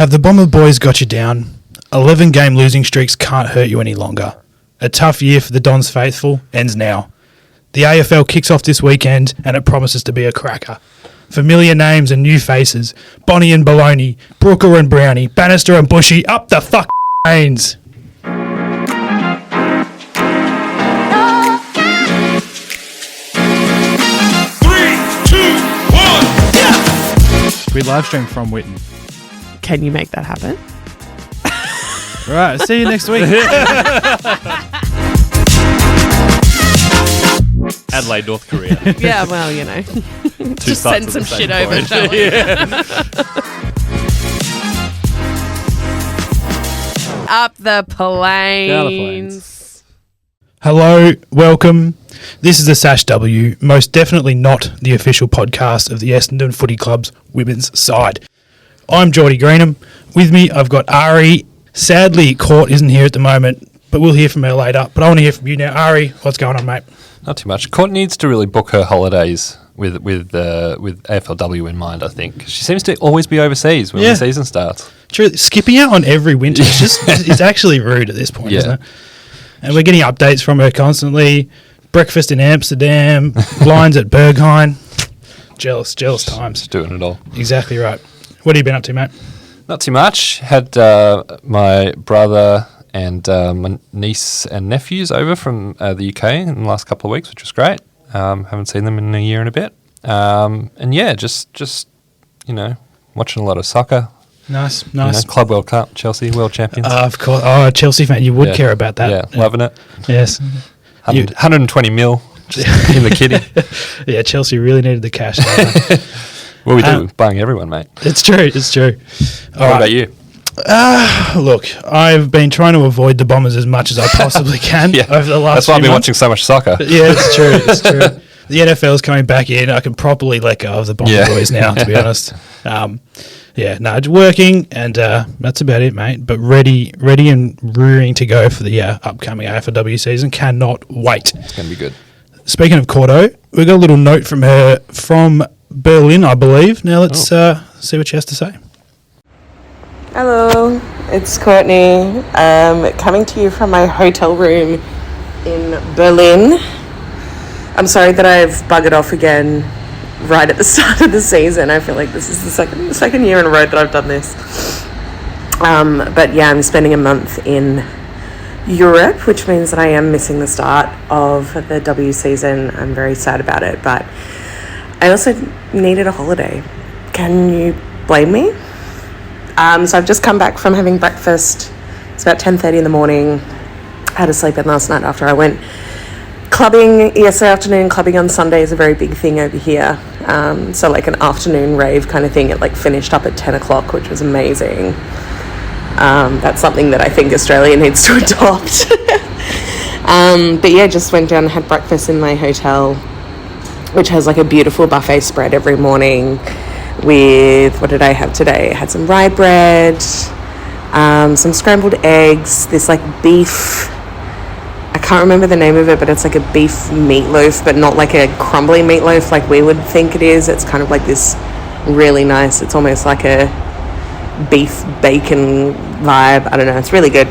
Have the Bomber boys got you down? 11-game losing streaks can't hurt you any longer. A tough year for the Dons faithful ends now. The AFL kicks off this weekend and it promises to be a cracker. Familiar names and new faces. Bonnie and Belloni, Brooker and Brownie, Bannister and Bushy, up the fuck lanes. 3, 2, 1, yeah! We live stream from Whitten. Can you make that happen? All right, see you next week. Adelaide, North Korea. Yeah, well, you know. Just send some shit over, shall we? Up the plains. Hello, welcome. This is the Sash W, most definitely not the official podcast of the Essendon Footy Club's women's side. I'm Jordy Greenham. With me, I've got Ari. Sadly, Court isn't here at the moment, but we'll hear from her later. But I want to hear from you now. Ari, what's going on, mate? Not too much. Court needs to really book her holidays with AFLW in mind, I think. She seems to always be overseas when the season starts. True. Skipping out on every winter is just it's actually rude at this point, isn't it? And we're getting updates from her constantly. Breakfast in Amsterdam, blinds at Berghain. Jealous times. She's doing it all. Exactly right. What have you been up to, mate? Not too much. Had my brother and my niece and nephews over from the UK in the last couple of weeks, which was great. Haven't seen them in a year and a bit. And yeah, just watching a lot of soccer. Nice. Club World Cup, Chelsea, world champions. Of course. Oh, Chelsea fan, you would care about that. Yeah, loving it. Yes. 120 mil just in the kitty. Yeah, Chelsea really needed the cash. Well, we do. Buying everyone, mate. It's true. What about you? Look, I've been trying to avoid the Bombers as much as I possibly can over the last That's why I've been months. watching so much soccer. Yeah, it's true. The NFL's coming back in. I can properly let go of the Bomber boys now, to be honest. It's working, and that's about it, mate. But ready and rearing to go for the upcoming AFLW season. Cannot wait. It's going to be good. Speaking of Cordo, we got a little note from her from Berlin, I believe. Now let's see what she has to say. Hello, it's Courtney. Coming to you from my hotel room in Berlin. I'm sorry that I've buggered off again right at the start of the season. I feel like this is the second year in a row that I've done this. But yeah, I'm spending a month in Europe, which means that I am missing the start of the W season. I'm very sad about it, but I also needed a holiday. Can you blame me? So I've just come back from having breakfast. It's about 10:30 in the morning. I had a sleep in last night after I went clubbing yesterday afternoon. Clubbing on Sunday is a very big thing over here. So like an afternoon rave kind of thing. It like finished up at 10 o'clock, which was amazing. That's something that I think Australia needs to adopt. But yeah, just went down and had breakfast in my hotel, which has like a beautiful buffet spread every morning with, what did I have today? I had some rye bread, some scrambled eggs, this like beef, I can't remember the name of it, but it's like a beef meatloaf, but not like a crumbly meatloaf like we would think it is. It's kind of like this really nice, it's almost like a beef bacon vibe. I don't know, it's really good.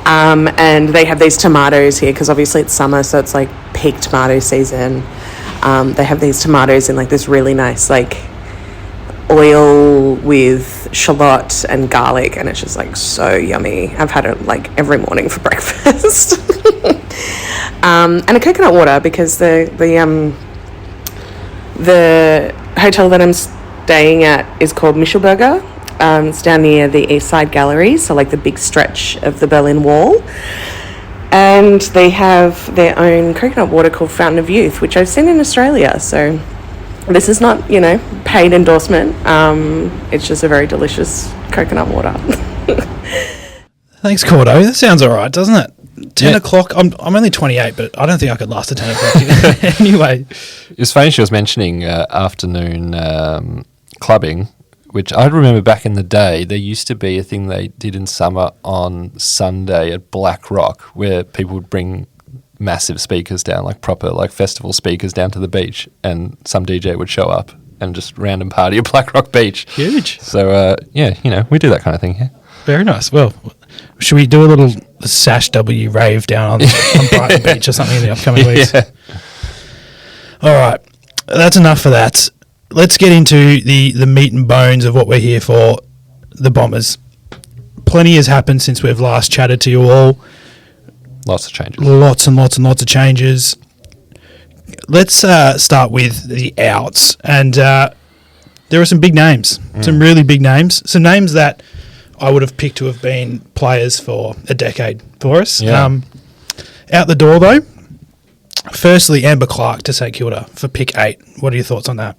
And they have these tomatoes here because obviously it's summer, so it's like peak tomato season. They have these tomatoes in like this really nice like oil with shallot and garlic, and it's just like so yummy. I've had it like every morning for breakfast. And a coconut water because the hotel that I'm staying at is called Michelberger. It's down near the East Side Gallery, so like the big stretch of the Berlin Wall. And they have their own coconut water called Fountain of Youth, which I've seen in Australia. So this is not, paid endorsement. It's just a very delicious coconut water. Thanks, Cordo. That sounds all right, doesn't it? 10 o'clock. I'm only 28, but I don't think I could last at 10 o'clock. Anyway. It's funny she was mentioning afternoon clubbing, which I remember back in the day, there used to be a thing they did in summer on Sunday at Black Rock where people would bring massive speakers down, like proper like festival speakers down to the beach, and some DJ would show up and just random party at Black Rock Beach. Huge. So, we do that kind of thing here. Very nice. Well, should we do a little Sash W rave down on Brighton Beach or something in the upcoming weeks? Yeah. All right. That's enough for that. Let's get into the meat and bones of what we're here for, the Bombers. Plenty has happened since we've last chatted to you all. Lots of changes. Lots and lots and lots of changes. Let's start with the outs. And there are some big names, some really big names, some names that I would have picked to have been players for a decade for us. Yeah. Out the door, though, firstly, Amber Clark to St Kilda for pick 8. What are your thoughts on that?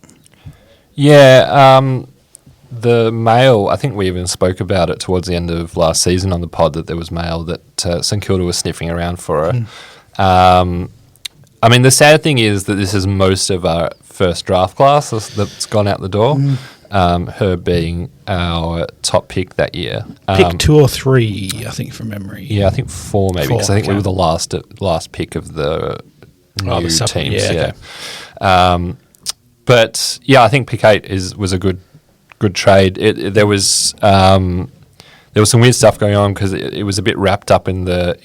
Yeah, the mail, I think we even spoke about it towards the end of last season on the pod, that there was mail that St Kilda was sniffing around for her. I mean, the sad thing is that this is most of our first draft class that's gone out the door, her being our top pick that year. Pick 2 or 3, I think, from memory. Yeah, I think 4 maybe, 4, because I think we okay. were the last pick of the new the sub- teams. yeah, Okay. But yeah, I think pick 8 was a good trade. There was some weird stuff going on because it was a bit wrapped up in the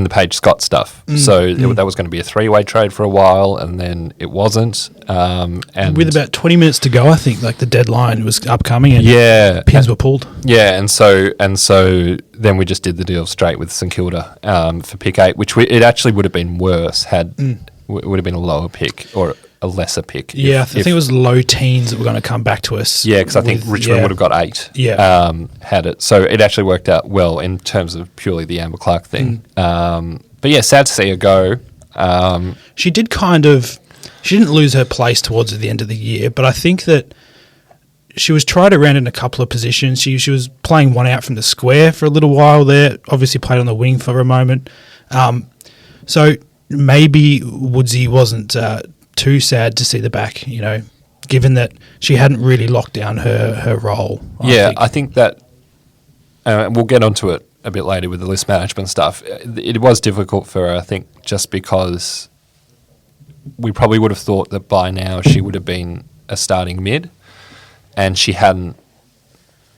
Paige Scott stuff. So that was going to be a 3-way trade for a while, and then it wasn't. And with about 20 minutes to go, I think, like the deadline was upcoming and pins were pulled. Yeah, and so then we just did the deal straight with St Kilda for pick 8, which it actually would have been worse had would have been a lower pick or a lesser pick. Yeah, I think it was low teens that were going to come back to us. Yeah, because I think Richmond would have got 8. Yeah. Had it. So it actually worked out well in terms of purely the Amber Clark thing. But yeah, sad to see her go. She didn't lose her place towards the end of the year, but I think that she was tried around in a couple of positions. She was playing one out from the square for a little while there, obviously played on the wing for a moment. So maybe Woodsy wasn't too sad to see the back, given that she hadn't really locked down her role. I think that we'll get onto it a bit later with the list management stuff. It was difficult for her, I think, just because we probably would have thought that by now she would have been a starting mid, and she hadn't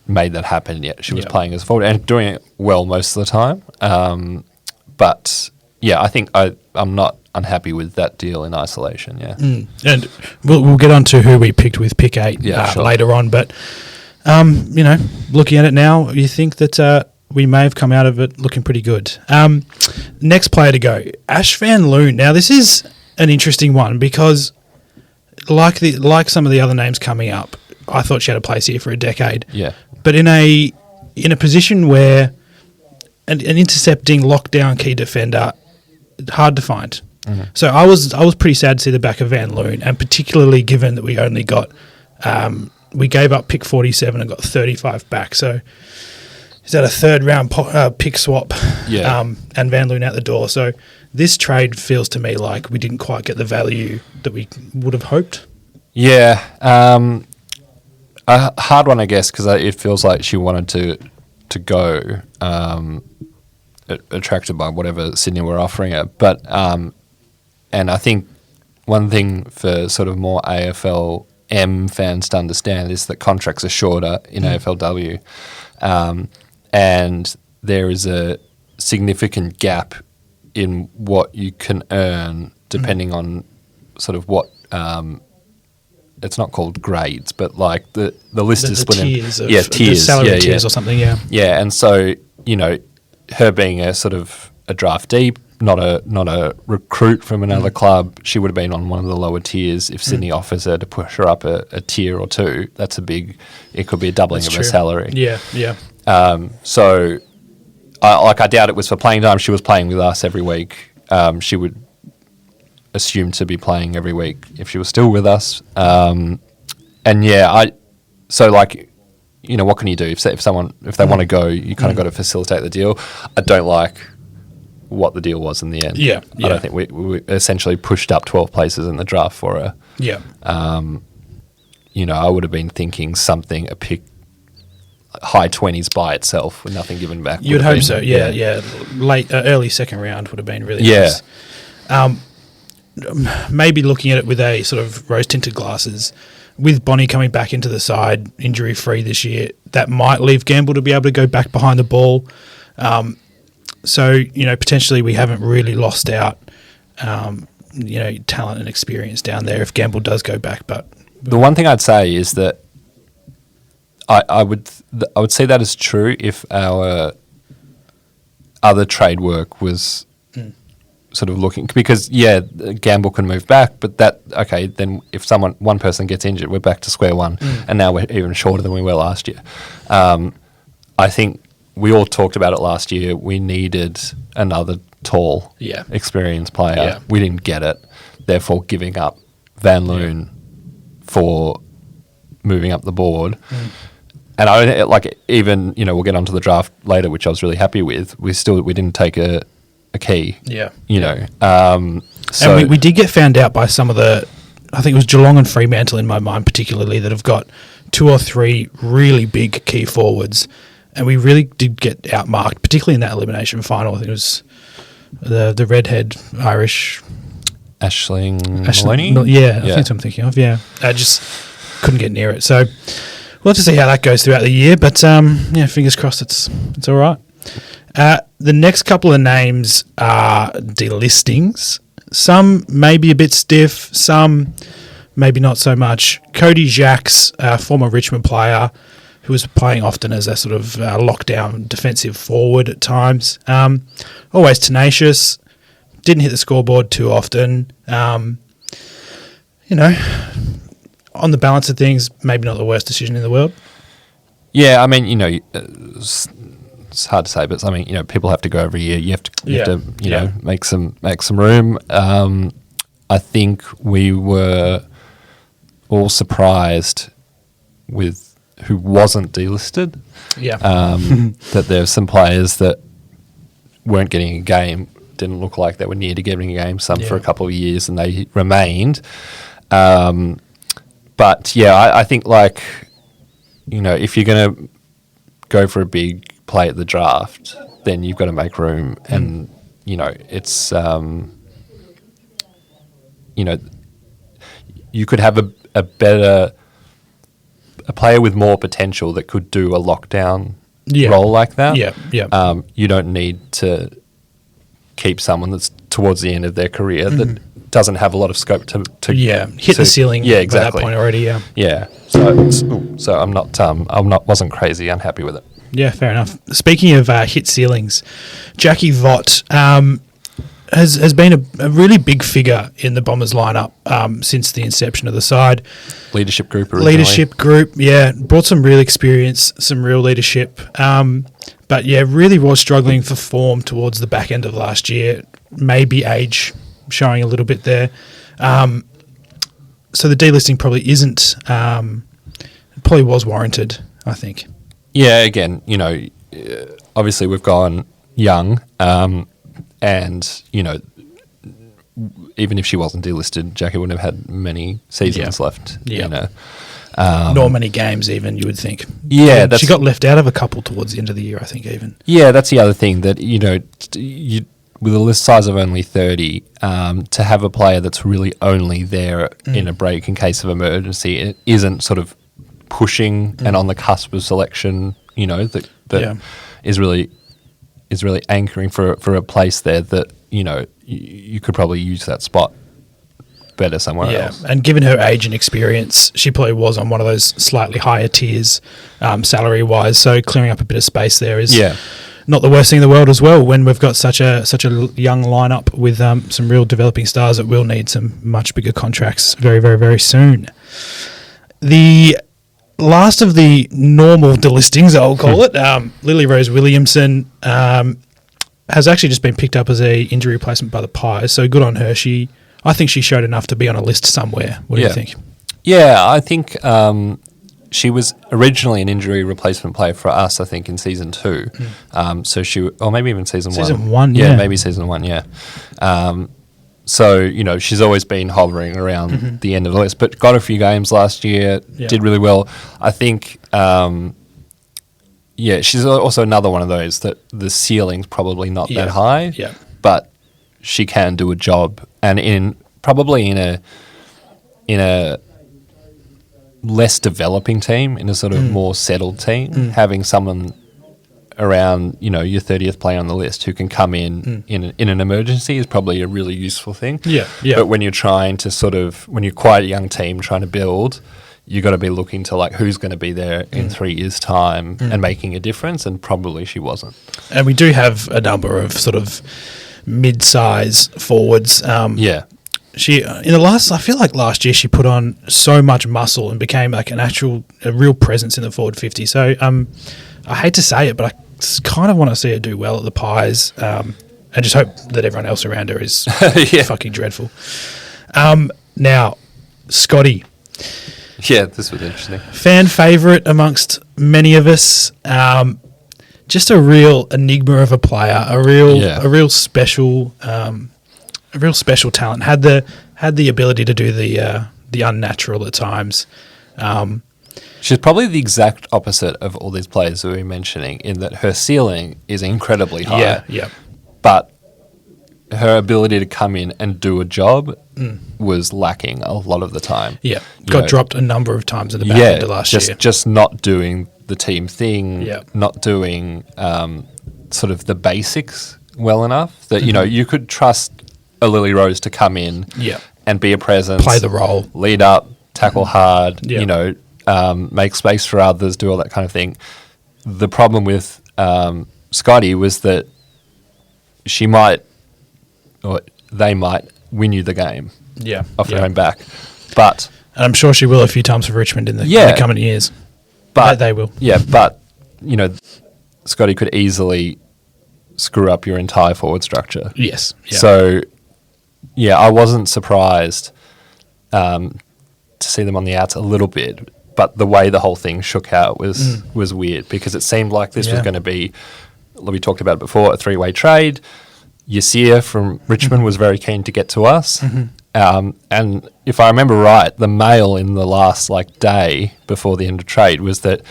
made that happen yet. She was playing as forward and doing it well most of the time. But yeah, I think I'm not unhappy with that deal in isolation. Yeah, and we'll get on to who we picked with pick 8 sure. later on. But looking at it now, you think that we may have come out of it looking pretty good. Next player to go, Ash Van Loon. Now this is an interesting one because, like some of the other names coming up, I thought she had a place here for a decade. Yeah, but in a position where an intercepting lockdown key defender, hard to find. So I was pretty sad to see the back of Van Loon, and particularly given that we only got we gave up pick 47 and got 35 back. So is that a third round pick swap? Yeah. And Van Loon out the door. So this trade feels to me like we didn't quite get the value that we would have hoped. Yeah, a hard one, I guess, because it feels like she wanted to go, attracted by whatever Sydney were offering her. But and I think one thing for sort of more AFLM fans to understand is that contracts are shorter in AFLW, and there is a significant gap in what you can earn depending on sort of what. It's not called grades, but like the list is split tiers in tiers, the salary tiers or something. Yeah, and so her being a sort of a draftee, not a recruit from another club, she would have been on one of the lower tiers. If Sydney offers her to push her up a tier or two, it could be a doubling of her salary. Yeah. So I doubt it was for playing time. She was playing with us every week. She would assume to be playing every week if she was still with us. And yeah, what can you do if they want to go? You kind of got to facilitate the deal. I don't like what the deal was in the end. Yeah. I don't think we essentially pushed up 12 places in the draft for her. Yeah. I would have been thinking a pick high 20s by itself with nothing given back. You'd hope so. Yeah. Late, early second round would have been really nice. maybe looking at it with a sort of rose-tinted glasses, with Bonnie coming back into the side injury-free this year, that might leave Gamble to be able to go back behind the ball. So, potentially we haven't really lost out, talent and experience down there if Gamble does go back. But the one thing I'd say is that I would say that is true if our other trade work was sort of looking, because Gamble can move back, but then if one person gets injured, we're back to square one, and now we're even shorter than we were last year. I think we all talked about it last year. We needed another tall, experienced player. Yeah. We didn't get it, therefore giving up Van Loon for moving up the board. And we'll get onto the draft later, which I was really happy with. We didn't take a key. Yeah. So and we did get found out by some of the, I think it was Geelong and Fremantle in my mind particularly, that have got 2 or 3 really big key forwards. And we really did get outmarked, particularly in that elimination final. I think it was the redhead Irish. Ashling Belloni? I think that's what I'm thinking of, yeah. I just couldn't get near it. So we'll have to see how that goes throughout the year. But, fingers crossed it's all right. The next couple of names are delistings. Some may be a bit stiff, some maybe not so much. Cody Jacques, former Richmond player, who was playing often as a sort of lockdown defensive forward at times. Always tenacious, didn't hit the scoreboard too often. On the balance of things, maybe not the worst decision in the world. Yeah, I mean, it's hard to say, but I mean, people have to go every year. You have to make some room. I think we were all surprised with who wasn't delisted. Yeah. That there's some players that weren't getting a game, didn't look like they were near to getting a game, some for a couple of years, and they remained. But I think if you're going to go for a big play at the draft, then you've got to make room, and it's you could have a better player with more potential that could do a lockdown role like that. You don't need to keep someone that's towards the end of their career that doesn't have a lot of scope to hit the ceiling. Yeah, exactly. By that point already. Yeah. So I'm not wasn't crazy unhappy with it. Yeah, fair enough. Speaking of hit ceilings, Jackie Vaught has been a really big figure in the Bombers lineup since the inception of the side. Leadership group originally. Brought some real experience, some real leadership. But really was struggling for form towards the back end of last year. Maybe age showing a little bit there. So the delisting probably isn't, probably was warranted, I think. Yeah, again, obviously we've gone young, and, even if she wasn't delisted, Jackie wouldn't have had many seasons left. Nor many games even, you would think. Yeah. She got left out of a couple towards the end of the year, I think, even. Yeah, that's the other thing that, you with a list size of only 30, to have a player that's really only there in a break in case of emergency, it isn't sort of pushing and on the cusp of selection, that is really anchoring for a place there that, you could probably use that spot better somewhere else. And given her age and experience, she probably was on one of those slightly higher tiers salary-wise, so clearing up a bit of space there is not the worst thing in the world as well when we've got such a young lineup with some real developing stars that will need some much bigger contracts very, very, very soon. The last of the normal delistings, I'll call it, Lily Rose Williamson has actually just been picked up as a injury replacement by the Pies, so good on her. I think she showed enough to be on a list somewhere. What do you think? Yeah, I think she was originally an injury replacement player for us, I think, in season 2. Or maybe even season 1. Season 1, yeah. Maybe season 1, yeah. So, she's always been hovering around the end of the list, but got a few games last year, did really well. I think, she's also another one of those that the ceiling's probably not that high, but she can do a job. And in probably in a less developing team, in a sort of more settled team, having someone around, your 30th player on the list who can come in an emergency is probably a really useful thing. Yeah. But when you're trying to when you're quite a young team trying to build, you got to be looking to like who's going to be there in 3 years' time and making a difference, and probably she wasn't. And we do have a number of sort of mid-size forwards. She I feel like last year she put on so much muscle and became like a real presence in the forward 50. So I hate to say it, but I kind of want to see her do well at the Pies, and just hope that everyone else around her is fucking dreadful. Now, Scotty. Yeah, this was interesting. Fan favourite amongst many of us. Just a real enigma of a player. A real special talent. Had the ability to do the unnatural at times. She's probably the exact opposite of all these players that we were mentioning, in that her ceiling is incredibly high. Yeah. But her ability to come in and do a job was lacking a lot of the time. Yeah. Got dropped a number of times in the back end of last year. Just not doing the team thing, Yeah. not doing sort of the basics well enough that, you could trust a Lily Rose to come in and be a presence. Play the role. Lead up, tackle hard, Yeah. make space for others, do all that kind of thing. The problem with Scotty was that she might, or they might, win you the game off their own back. But and I'm sure she will a few times for Richmond in the coming years. But they will. Yeah, but Scotty could easily screw up your entire forward structure. Yes. Yeah. So I wasn't surprised to see them on the outs a little bit, but the way the whole thing shook out was weird, because it seemed like this was going to be, we talked about it before, a three-way trade. Yasir from Richmond was very keen to get to us. And if I remember right, the mail in the last day before the end of trade was that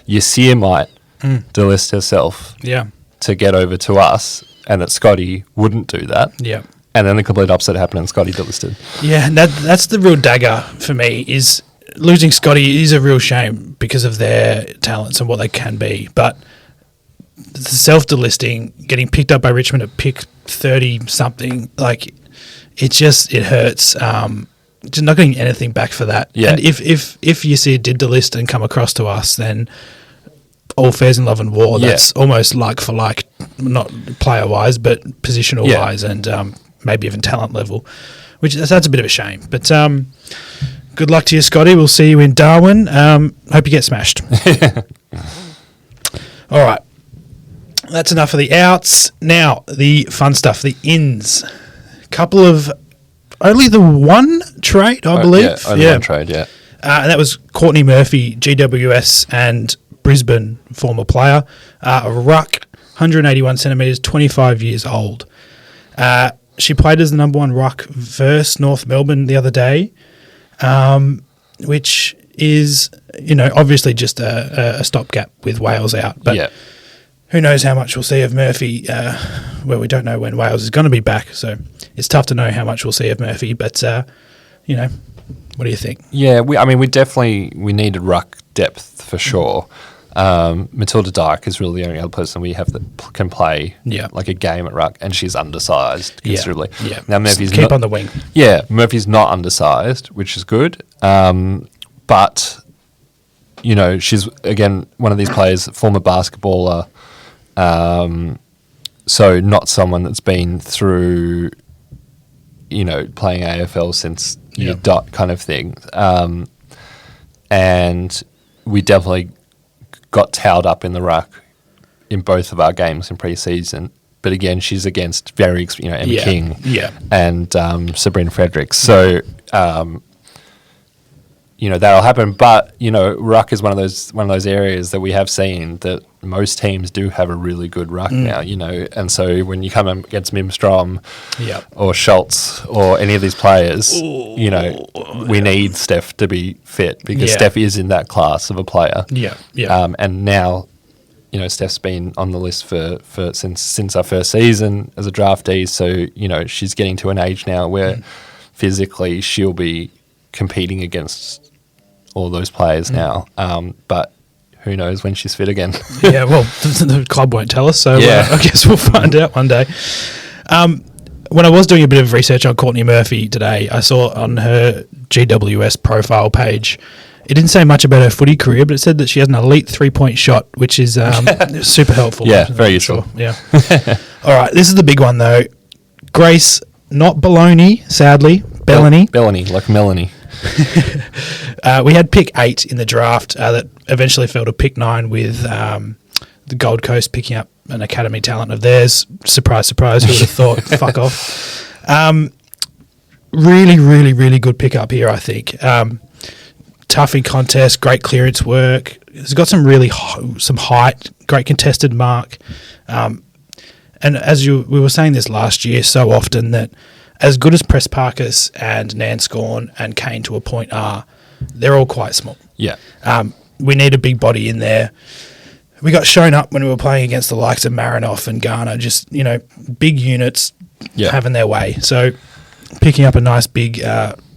Yasir might delist herself to get over to us, and that Scotty wouldn't do that. Yeah. And then the complete opposite happened, and Scotty delisted. Yeah, and that's the real dagger for me, is losing Scotty is a real shame because of their talents and what they can be. But the self-delisting, getting picked up by Richmond at pick 30-something, it hurts. Just not getting anything back for that. Yeah. And if you see it did delist and come across to us, then all fair's in love and war. That's almost like for like, not player-wise, but positional-wise and maybe even talent level, which that's a bit of a shame. But good luck to you, Scotty. We'll see you in Darwin. Hope you get smashed. All right. That's enough of the outs. Now, the fun stuff, the ins. Only the one trade, I believe. Yeah, only one trade, yeah. And that was Courtney Murphy, GWS and Brisbane former player. A ruck, 181 centimetres, 25 years old. She played as the number one ruck versus North Melbourne the other day, which is, obviously just a stopgap with Wales out. But who knows how much we'll see of Murphy. We don't know when Wales is going to be back, so it's tough to know how much we'll see of Murphy. But, what do you think? Yeah, we needed ruck depth for sure. Matilda Dyke is really the only other person we have that can play like a game at ruck, and she's undersized considerably. Yeah. Now Murphy's keep on the wing. Yeah, Murphy's not undersized, which is good. But she's again one of these players, former basketballer. So not someone that's been through, playing AFL since your dot kind of thing. And we definitely got towed up in the ruck in both of our games in pre-season. But again, she's against very, Emma King and Sabrina Fredericks. So, that'll happen. But, ruck is one of those areas that we have seen that most teams do have a really good ruck now, And so when you come against Mimstrom or Schultz or any of these players, we need Steph to be fit, because Steph is in that class of a player. And now, Steph's been on the list for since our first season as a draftee. So, she's getting to an age now where physically she'll be competing against all those players now. But who knows when she's fit again? Yeah, well, the club won't tell us, so Yeah. I guess we'll find out one day. When I was doing a bit of research on Courtney Murphy today, I saw on her GWS profile page, it didn't say much about her footy career, but it said that she has an elite 3-point shot, which is super helpful. Yeah, very useful. Yeah. All right, this is the big one, though. Grace, not Belloni, sadly, Belloni. Belloni, like Melanie. We had pick 8 in the draft that eventually fell to pick 9 with the Gold Coast picking up an academy talent of theirs. Surprise, surprise, who would have thought? Fuck off. Really, really, really good pickup here, I think. Toughy contest, great clearance work. It's got some really some height, great contested mark. And as we were saying this last year so often, that as good as Press Parkers and Nanscorn and Kane to a point are, they're all quite small. Yeah. We need a big body in there. We got shown up when we were playing against the likes of Marinoff and Garner, just, big units having their way. So picking up a nice big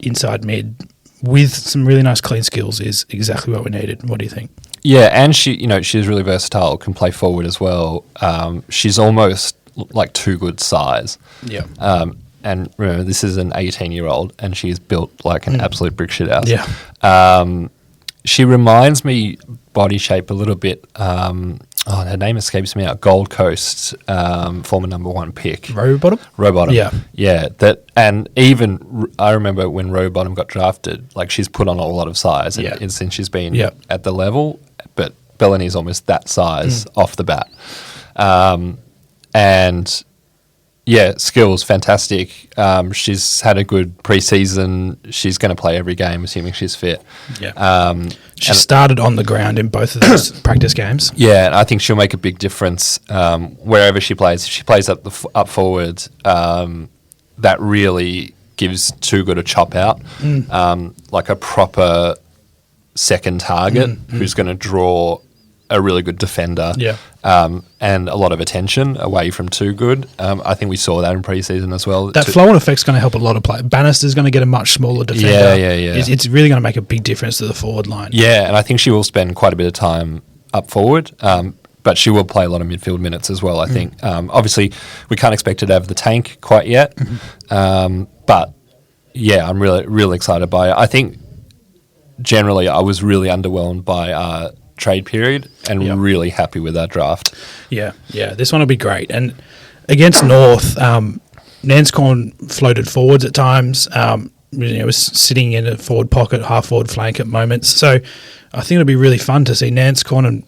inside mid with some really nice clean skills is exactly what we needed. What do you think? Yeah, and she's really versatile, can play forward as well. She's almost like too good size. Yeah. And remember, this is an 18-year-old, and she's built like an absolute brick shit house. Yeah. She reminds me body shape a little bit. Her name escapes me out. Gold Coast, former number 1 pick. Rowbottom. Yeah. Yeah. And even I remember when Rowbottom got drafted, like she's put on a lot of size since she's been at the level. But Belloni's almost that size off the bat. And yeah, skills, fantastic. She's had a good pre-season. She's going to play every game, assuming she's fit. Yeah. She started on the ground in both of those practice games. Yeah, and I think she'll make a big difference wherever she plays. If she plays up forward, that really gives too good a chop out, like a proper second target who's going to draw a really good defender, and a lot of attention away from too good. I think we saw that in pre-season as well. That flow-on effect's going to help a lot of players. Bannister's going to get a much smaller defender. Yeah. It's really going to make a big difference to the forward line. Yeah, and I think she will spend quite a bit of time up forward, but she will play a lot of midfield minutes as well, I think. Obviously, we can't expect her to have the tank quite yet, but yeah, I'm really, really excited by it. I think generally I was really underwhelmed by our trade period and really happy with our draft. Yeah, this one will be great. And against North, Nanscorn floated forwards at times. Was sitting in a forward pocket, half forward flank at moments. So I think it'll be really fun to see Nanscorn and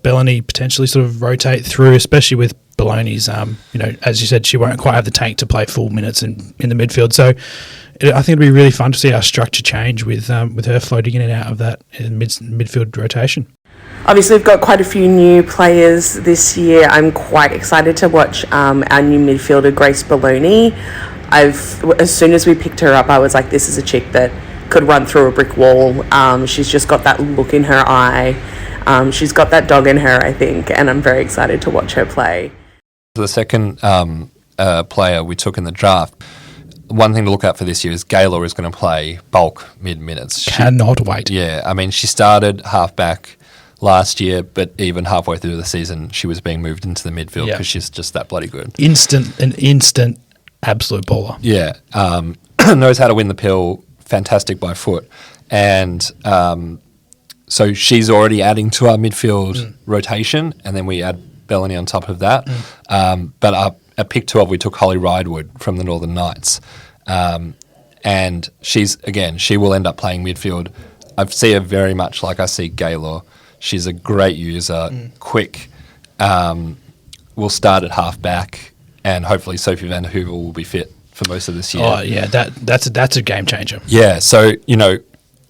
Belloni potentially sort of rotate through, especially with Belloni's. As you said, she won't quite have the tank to play full minutes in the midfield. So I think it'll be really fun to see our structure change with her floating in and out of that midfield rotation. Obviously, we've got quite a few new players this year. I'm quite excited to watch our new midfielder, Grace Belloni. As soon as we picked her up, I was like, this is a chick that could run through a brick wall. She's just got that look in her eye. She's got that dog in her, I think, and I'm very excited to watch her play. The second player we took in the draft, one thing to look out for this year is Gaylor is going to play bulk mid-minutes. Cannot wait. Yeah, I mean, she started half-back last year, but even halfway through the season, she was being moved into the midfield because she's just that bloody good. An instant absolute baller. Yeah. Knows how to win the pill, fantastic by foot. And so she's already adding to our midfield rotation, and then we add Belloni on top of that. But at pick 12, we took Holly Ridewood from the Northern Knights. And she will end up playing midfield. I see her very much like I see Gaylor. She's a great user, quick, will start at half-back, and hopefully Sophie Van Hoover will be fit for most of this year. Oh, yeah, that's a game changer. Yeah, so,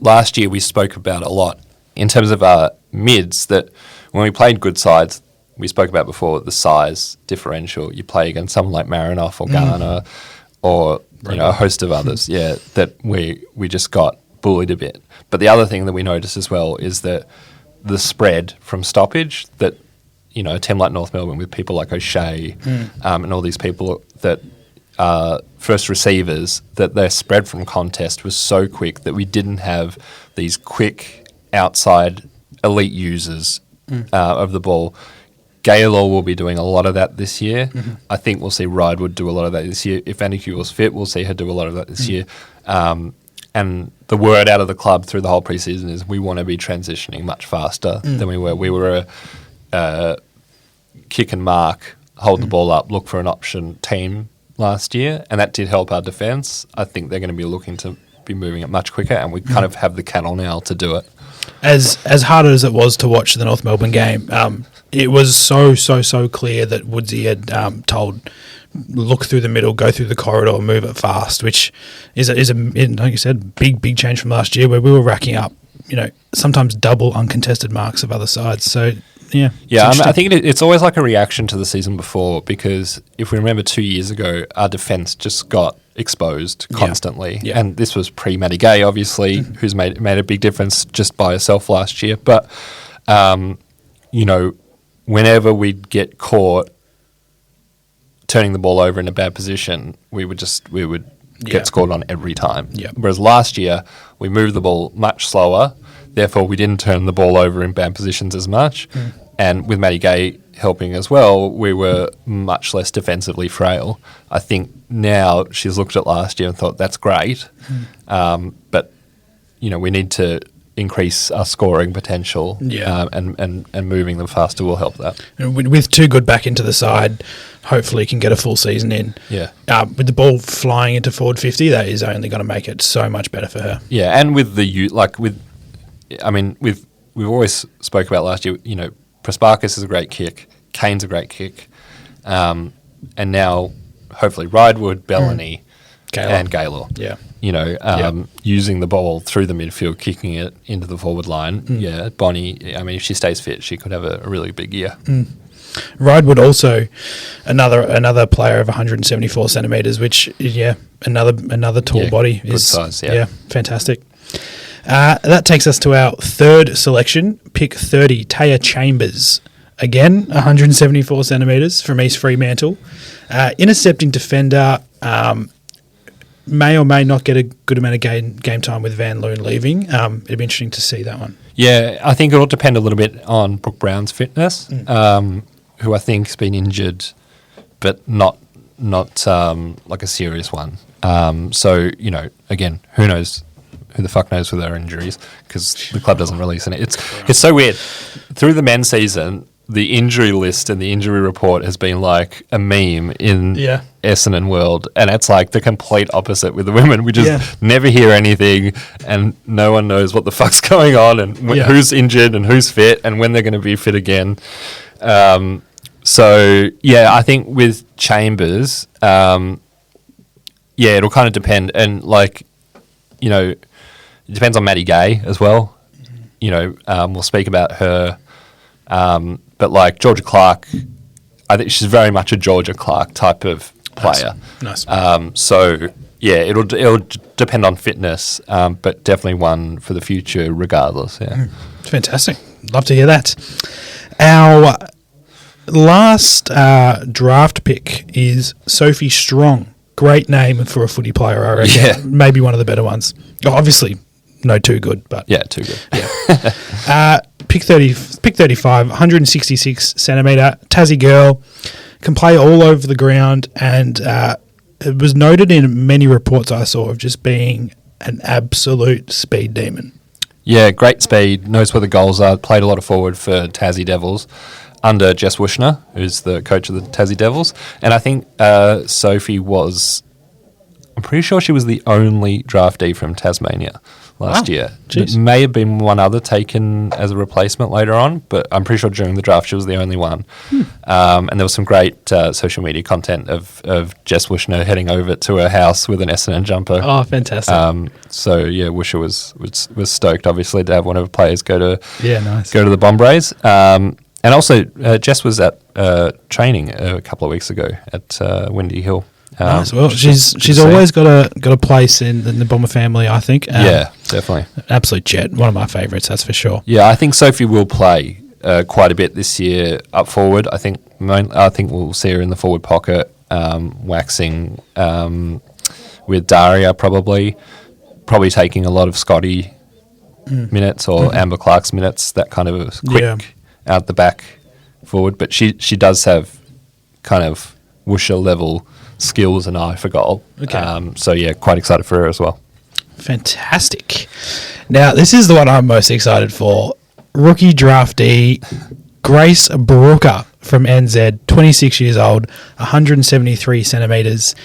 last year we spoke about a lot in terms of our mids, that when we played good sides, we spoke about before the size differential. You play against someone like Marinoff or Garner or a host of others, that we just got bullied a bit. But the other thing that we noticed as well is that the spread from stoppage, that a team like North Melbourne with people like O'Shea and all these people that first receivers, that their spread from contest was so quick that we didn't have these quick outside elite users of the ball. Gaylor will be doing a lot of that this year. Mm-hmm. I think we'll see Ridewood do a lot of that this year. If Annie was fit, we'll see her do a lot of that this year. And the word out of the club through the whole preseason is we want to be transitioning much faster than we were. We were a kick and mark, hold the ball up, look for an option team last year, and that did help our defence. I think they're going to be looking to be moving it much quicker, and we kind of have the cattle now to do it. As hard as it was to watch the North Melbourne game, it was so clear that Woodsy had told, look through the middle, go through the corridor, move it fast, which is like you said, big change from last year, where we were racking up, sometimes double uncontested marks of other sides. So yeah, I think it's always like a reaction to the season before, because if we remember 2 years ago, our defence just got exposed constantly, and this was pre-Matty Gay, obviously, who's made a big difference just by herself last year. But whenever we'd get caught turning the ball over in a bad position, we would get scored on every time. Yeah. Whereas last year we moved the ball much slower, therefore we didn't turn the ball over in bad positions as much. And with Matty Gay helping as well, we were much less defensively frail. I think now she's looked at last year and thought that's great, but we need to increase our scoring potential, and moving them faster will help that. And with two good back into the side, hopefully can get a full season in. Yeah. With the ball flying into forward 50, that is only going to make it so much better for her. Yeah, and with we've always spoke about last year, Prasparkas is a great kick, Kane's a great kick, and now hopefully Ridewood, Belloni, and Gaylor. Yeah. Using the ball through the midfield, kicking it into the forward line. Yeah, Bonnie, if she stays fit, she could have a really big year. Ridewood also another player of 174 centimetres, which, another tall body. Good size, Yeah, fantastic. That takes us to our third selection, pick 30, Taya Chambers. Again, 174 centimetres from East Fremantle. Intercepting defender, may or may not get a good amount of game time with Van Loon leaving. It'd be interesting to see that one. Yeah, I think it'll depend a little bit on Brooke Brown's fitness, who I think has been injured, but not like a serious one. Again, who knows? Who the fuck knows with our injuries, because the club doesn't release it. It's so weird. Through the men's season, the injury list and the injury report has been like a meme in Essendon world, and it's like the complete opposite with the women. We just never hear anything, and no one knows what the fuck's going on, and who's injured and who's fit, and when they're going to be fit again. I think with Chambers, it'll kind of depend, and it depends on Matty Gay as well. We'll speak about her. But like Georgia Clark, I think she's very much a Georgia Clark type of player. Nice. It'll depend on fitness, but definitely one for the future regardless. Yeah. Fantastic. Love to hear that. Our last draft pick is Sophie Strong. Great name for a footy player, I reckon. Yeah. Maybe one of the better ones. Obviously, no too good, but... Yeah, too good. Yeah. Pick 35, 166 centimetre, Tassie girl, can play all over the ground, and it was noted in many reports I saw of just being an absolute speed demon. Yeah, great speed, knows where the goals are, played a lot of forward for Tassie Devils under Jess Wushner, who's the coach of the Tassie Devils. And I think Sophie I'm pretty sure she was the only draftee from Tasmania last year. It may have been one other taken as a replacement later on, but I'm pretty sure during the draft she was the only one. And there was some great social media content of Jess Wushner heading over to her house with an Essendon jumper. Oh, fantastic. Wushner was stoked, obviously, to have one of her players go to the Bombrays. And also, Jess was at training a couple of weeks ago at Windy Hill. Nice. Well, she's always got a place in the Bomber family, I think. Yeah, definitely. Absolute jet. One of my favourites, that's for sure. Yeah, I think Sophie will play quite a bit this year up forward. I think we'll see her in the forward pocket. waxing with Daria, probably taking a lot of Scotty minutes or Amber Clark's minutes, that kind of quick out the back forward. But she does have kind of Woosha level skills and eye for goal. Okay. So yeah, quite excited for her as well. Fantastic. Now, this is the one I'm most excited for. Rookie draftee Grace Brooker from NZ, 26 years old, 173 centimetres.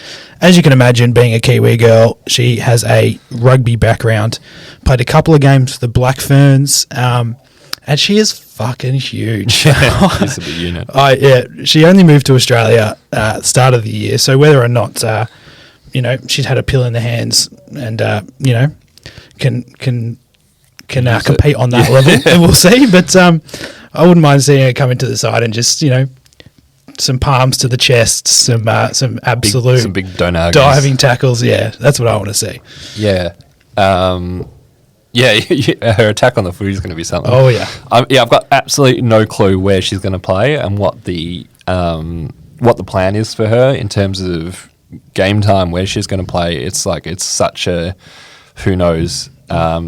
As you can imagine, being a Kiwi girl, she has a rugby background, played a couple of games for the Black Ferns, and she is fucking huge. She's a big unit. She only moved to Australia at the start of the year, so whether or not, she's had a pill in the hands and, can compete on that level, and we'll see. But I wouldn't mind seeing her come into the side and just, some palms to the chest, some absolute some big donagas. Diving tackles. Yeah, that's what I want to see. Yeah. Her attack on the footy is going to be something. Oh, yeah. I've got absolutely no clue where she's going to play and what the plan is for her in terms of game time, where she's going to play. It's such a who knows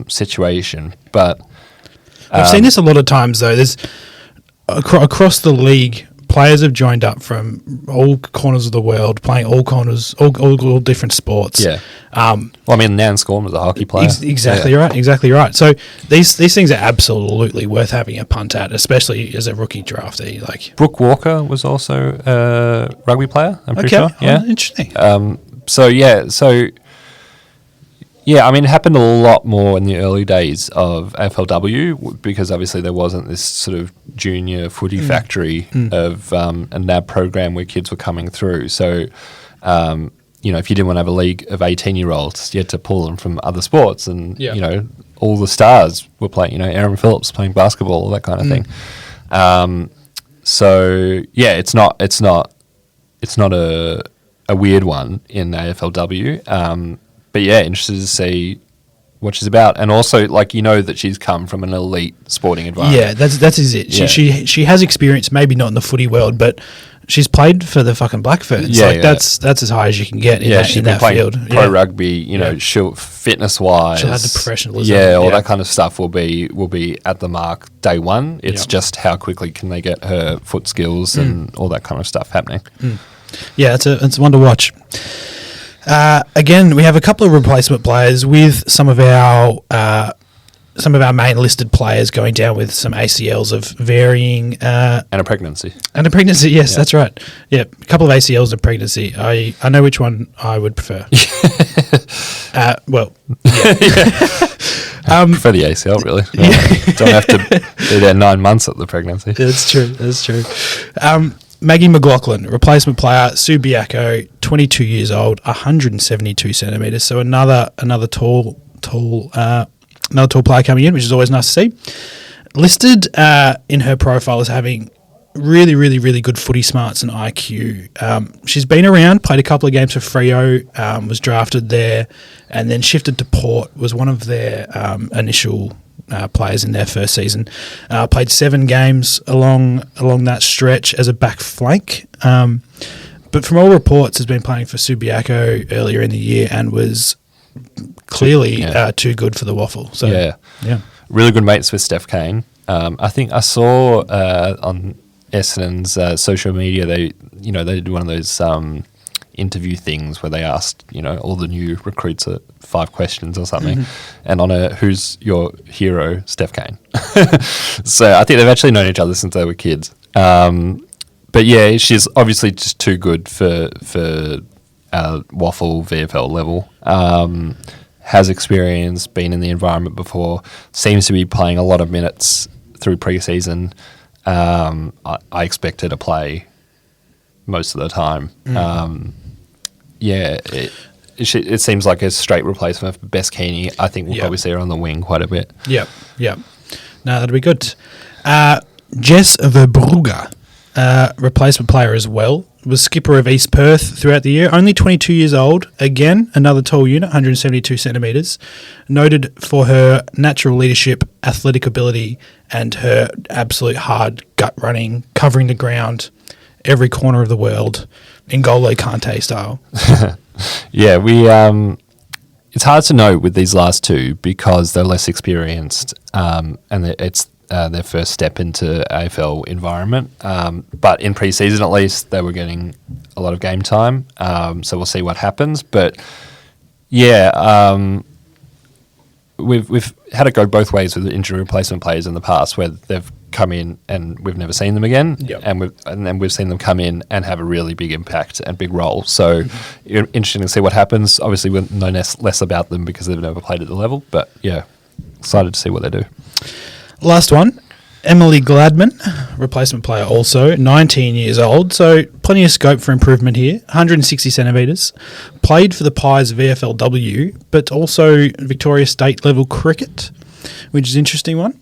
situation. But I've seen this a lot of times, though. There's across the league, players have joined up from all corners of the world, playing all different sports. Yeah. Nan Scorn was a hockey player. Exactly right. So these things are absolutely worth having a punt at, especially as a rookie draftee. Like Brooke Walker was also a rugby player, I'm pretty sure. Yeah. Interesting. It happened a lot more in the early days of AFLW because obviously there wasn't this sort of junior footy factory of a NAB program where kids were coming through. So, if you didn't want to have a league of 18-year-olds, you had to pull them from other sports. And, all the stars were playing, Aaron Phillips playing basketball, all that kind of thing. It's not a weird one in AFLW. But yeah, interested to see what she's about, and also that she's come from an elite sporting environment. Yeah, that's it. She has experience, maybe not in the footy world, but she's played for the fucking Black Ferns. That's as high as you can get in that field. Pro rugby, she'll fitness wise, she'll have the professionalism. All that kind of stuff will be at the mark day one. It's just how quickly can they get her foot skills and all that kind of stuff happening. Yeah, it's one to watch. Again, we have a couple of replacement players with some of our main listed players going down with some ACLs of varying and a pregnancy. Yes, that's right. Yeah, a couple of ACLs of pregnancy. I know which one I would prefer. I prefer the ACL, really. Don't have to be there 9 months at the pregnancy. That's true. Maggie McLaughlin, replacement player, Subiaco, 22 years old, 172 centimetres. So another tall player coming in, which is always nice to see. Listed in her profile as having really, really, really good footy smarts and IQ. She's been around, played a couple of games for Freo, was drafted there, and then shifted to Port, was one of their initial players in their first season. Played 7 games along that stretch as a back flank. But from all reports, has been playing for Subiaco earlier in the year and was clearly too good for the waffle. So yeah, really good mates with Steph Kane. I think I saw on Essendon's social media they did one of those interview things where they asked all the new recruits 5 questions or something, and on who's your hero, Steph Kane. So I think they've actually known each other since they were kids. But yeah, she's obviously just too good for waffle VFL level. Has experience, been in the environment before, seems to be playing a lot of minutes through pre-season. I expect her to play most of the time. It seems like a straight replacement for Bess Keeney. I think we'll probably see her on the wing quite a bit. Yep. No, that'll be good. Jess Verbrugge, replacement player as well, was skipper of East Perth throughout the year. Only 22 years old. Again, another tall unit, 172 centimetres. Noted for her natural leadership, athletic ability, and her absolute hard gut running, covering the ground. every corner of the world, N'Golo Kante style. Yeah, it's hard to know with these last two because they're less experienced, and it's their first step into AFL environment. But in pre-season, at least, they were getting a lot of game time. So we'll see what happens. But yeah, we've had it go both ways with injury replacement players in the past, where they've come in and we've never seen them again, Yep. and then we've seen them come in and have a really big impact and big role. So interesting to see what happens. Obviously, we'll know less about them because they've never played at the level, but yeah, excited to see what they do. Last one, Emily Gladman, replacement player also, 19 years old, so plenty of scope for improvement here. 160 centimetres, played for the Pies of AFLW, but also Victoria State level cricket, which is an interesting one.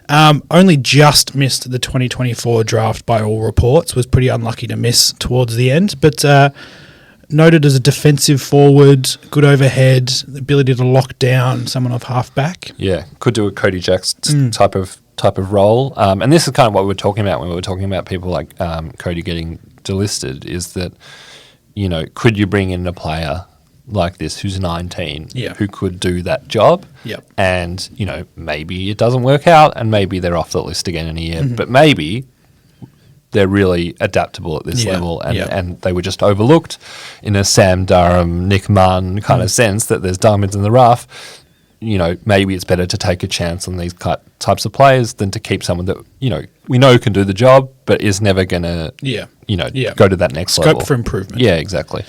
Only just missed the 2024 draft by all reports, was pretty unlucky to miss towards the end, but noted as a defensive forward, good overhead, ability to lock down someone off half back. Yeah, could do a Cody Jackson type of role. And this is kind of what we were talking about when we were talking about people like Cody getting delisted, is that, you know, could you bring in a player like this who's 19 who could do that job? Yep. And, you know, maybe it doesn't work out and maybe they're off the list again in a year. But maybe they're really adaptable at this level and they were just overlooked in a Sam Durham, Nick Munn kind of sense that there's diamonds in the rough. You know, maybe it's better to take a chance on these types of players than to keep someone that, you know, we know can do the job but is never going to, go to that next level. Scope for improvement. Yeah, exactly.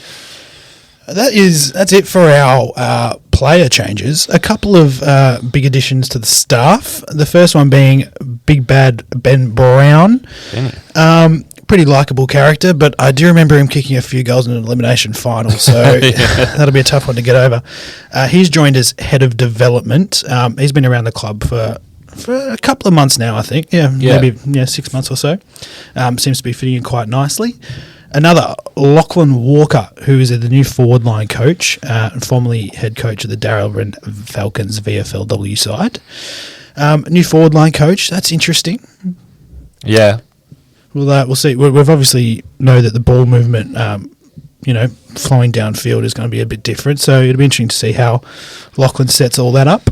That's it for our player changes. A couple of big additions to the staff. The first one being Big Bad Ben Brown. Pretty likeable character, but I do remember him kicking a few goals in an elimination final, so that'll be a tough one to get over. He's joined as head of development. He's been around the club for a couple of months now, I think. Maybe 6 months or so. Seems to be fitting in quite nicely. Another, Lachlan Walker, who is the new forward line coach, formerly head coach of the Darrell Falcons VFLW side. New forward line coach, that's interesting. Yeah. We'll see. We've obviously know that the ball movement, flowing downfield is going to be a bit different, so it'll be interesting to see how Lachlan sets all that up.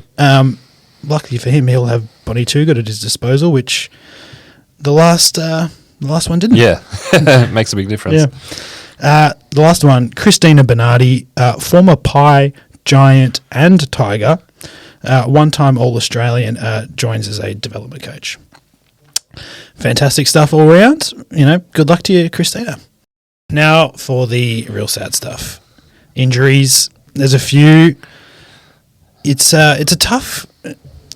Luckily for him, he'll have Bonnie Tugut at his disposal, which the last one didn't. Yeah, makes a big difference. Yeah. The last one, Christina Bernardi, former Pie, Giant and Tiger, one-time All-Australian, joins as a development coach. Fantastic stuff all round. Good luck to you, Christina. Now for the real sad stuff. Injuries. There's a few. It's a tough.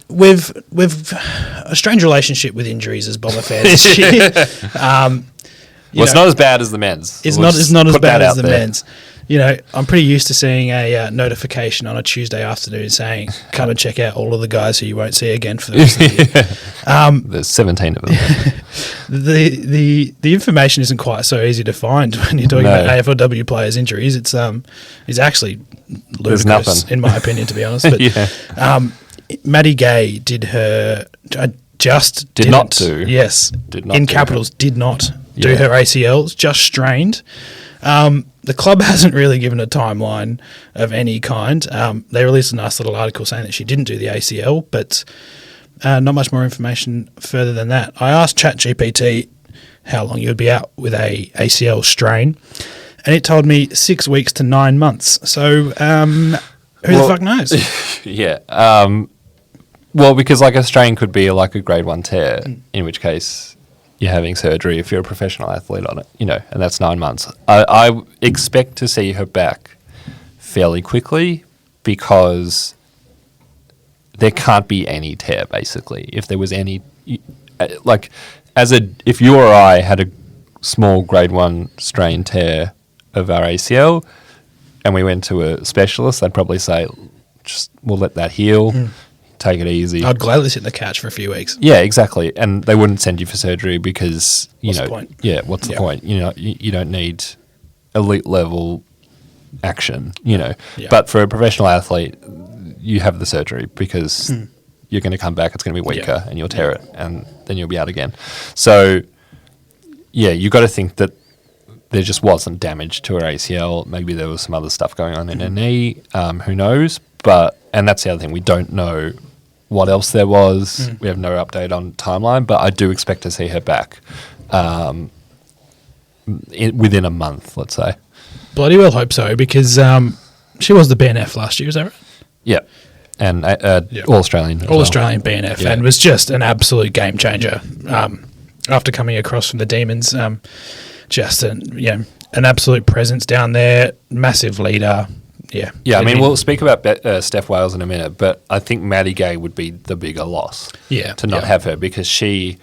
We've a strange relationship with injuries as Bomber fans this year. It's not as bad as the men's. It's not as bad as the men's. I'm pretty used to seeing a notification on a Tuesday afternoon saying, "Come and check out all of the guys who you won't see again for the rest of the year." There's 17 of them. The information isn't quite so easy to find when you're talking about AFLW players' injuries. It's actually ludicrous, in my opinion, to be honest. But Maddie Gay did her did not do her ACLs, just strained. The club hasn't really given a timeline of any kind. They released a nice little article saying that she didn't do the ACL, but not much more information further than that. I asked ChatGPT how long you would be out with a ACL strain, and it told me 6 weeks to 9 months. So who the fuck knows? Yeah. Well, because like a strain could be like a grade 1 tear, in which case you're having surgery if you're a professional athlete on it, and that's 9 months. I expect to see her back fairly quickly because there can't be any tear, basically. If there was any, if you or I had a small grade 1 strain tear of our ACL and we went to a specialist, they'd probably say, we'll let that heal. Take it easy. I'd gladly sit in the couch for a few weeks. Yeah, exactly. And they wouldn't send you for surgery because, what's the point? Yeah, what's the point? You don't need elite level action, Yeah. But for a professional athlete, you have the surgery because you're going to come back, it's going to be weaker and you'll tear it and then you'll be out again. So, yeah, you got to think that there just wasn't damage to her ACL. Maybe there was some other stuff going on in her knee. Who knows? And that's the other thing. We don't know what else there was. We have no update on timeline, but I do expect to see her back within a month, let's say. Bloody well hope so, because she was the BNF last year, is that right? Yeah. And All-Australian. All-Australian BNF, and was just an absolute game changer after coming across from the Demons. Just an absolute presence down there, massive leader. Yeah. Yeah, I mean, we'll speak about Steph Wales in a minute, but I think Maddie Gay would be the bigger loss to not have her, because she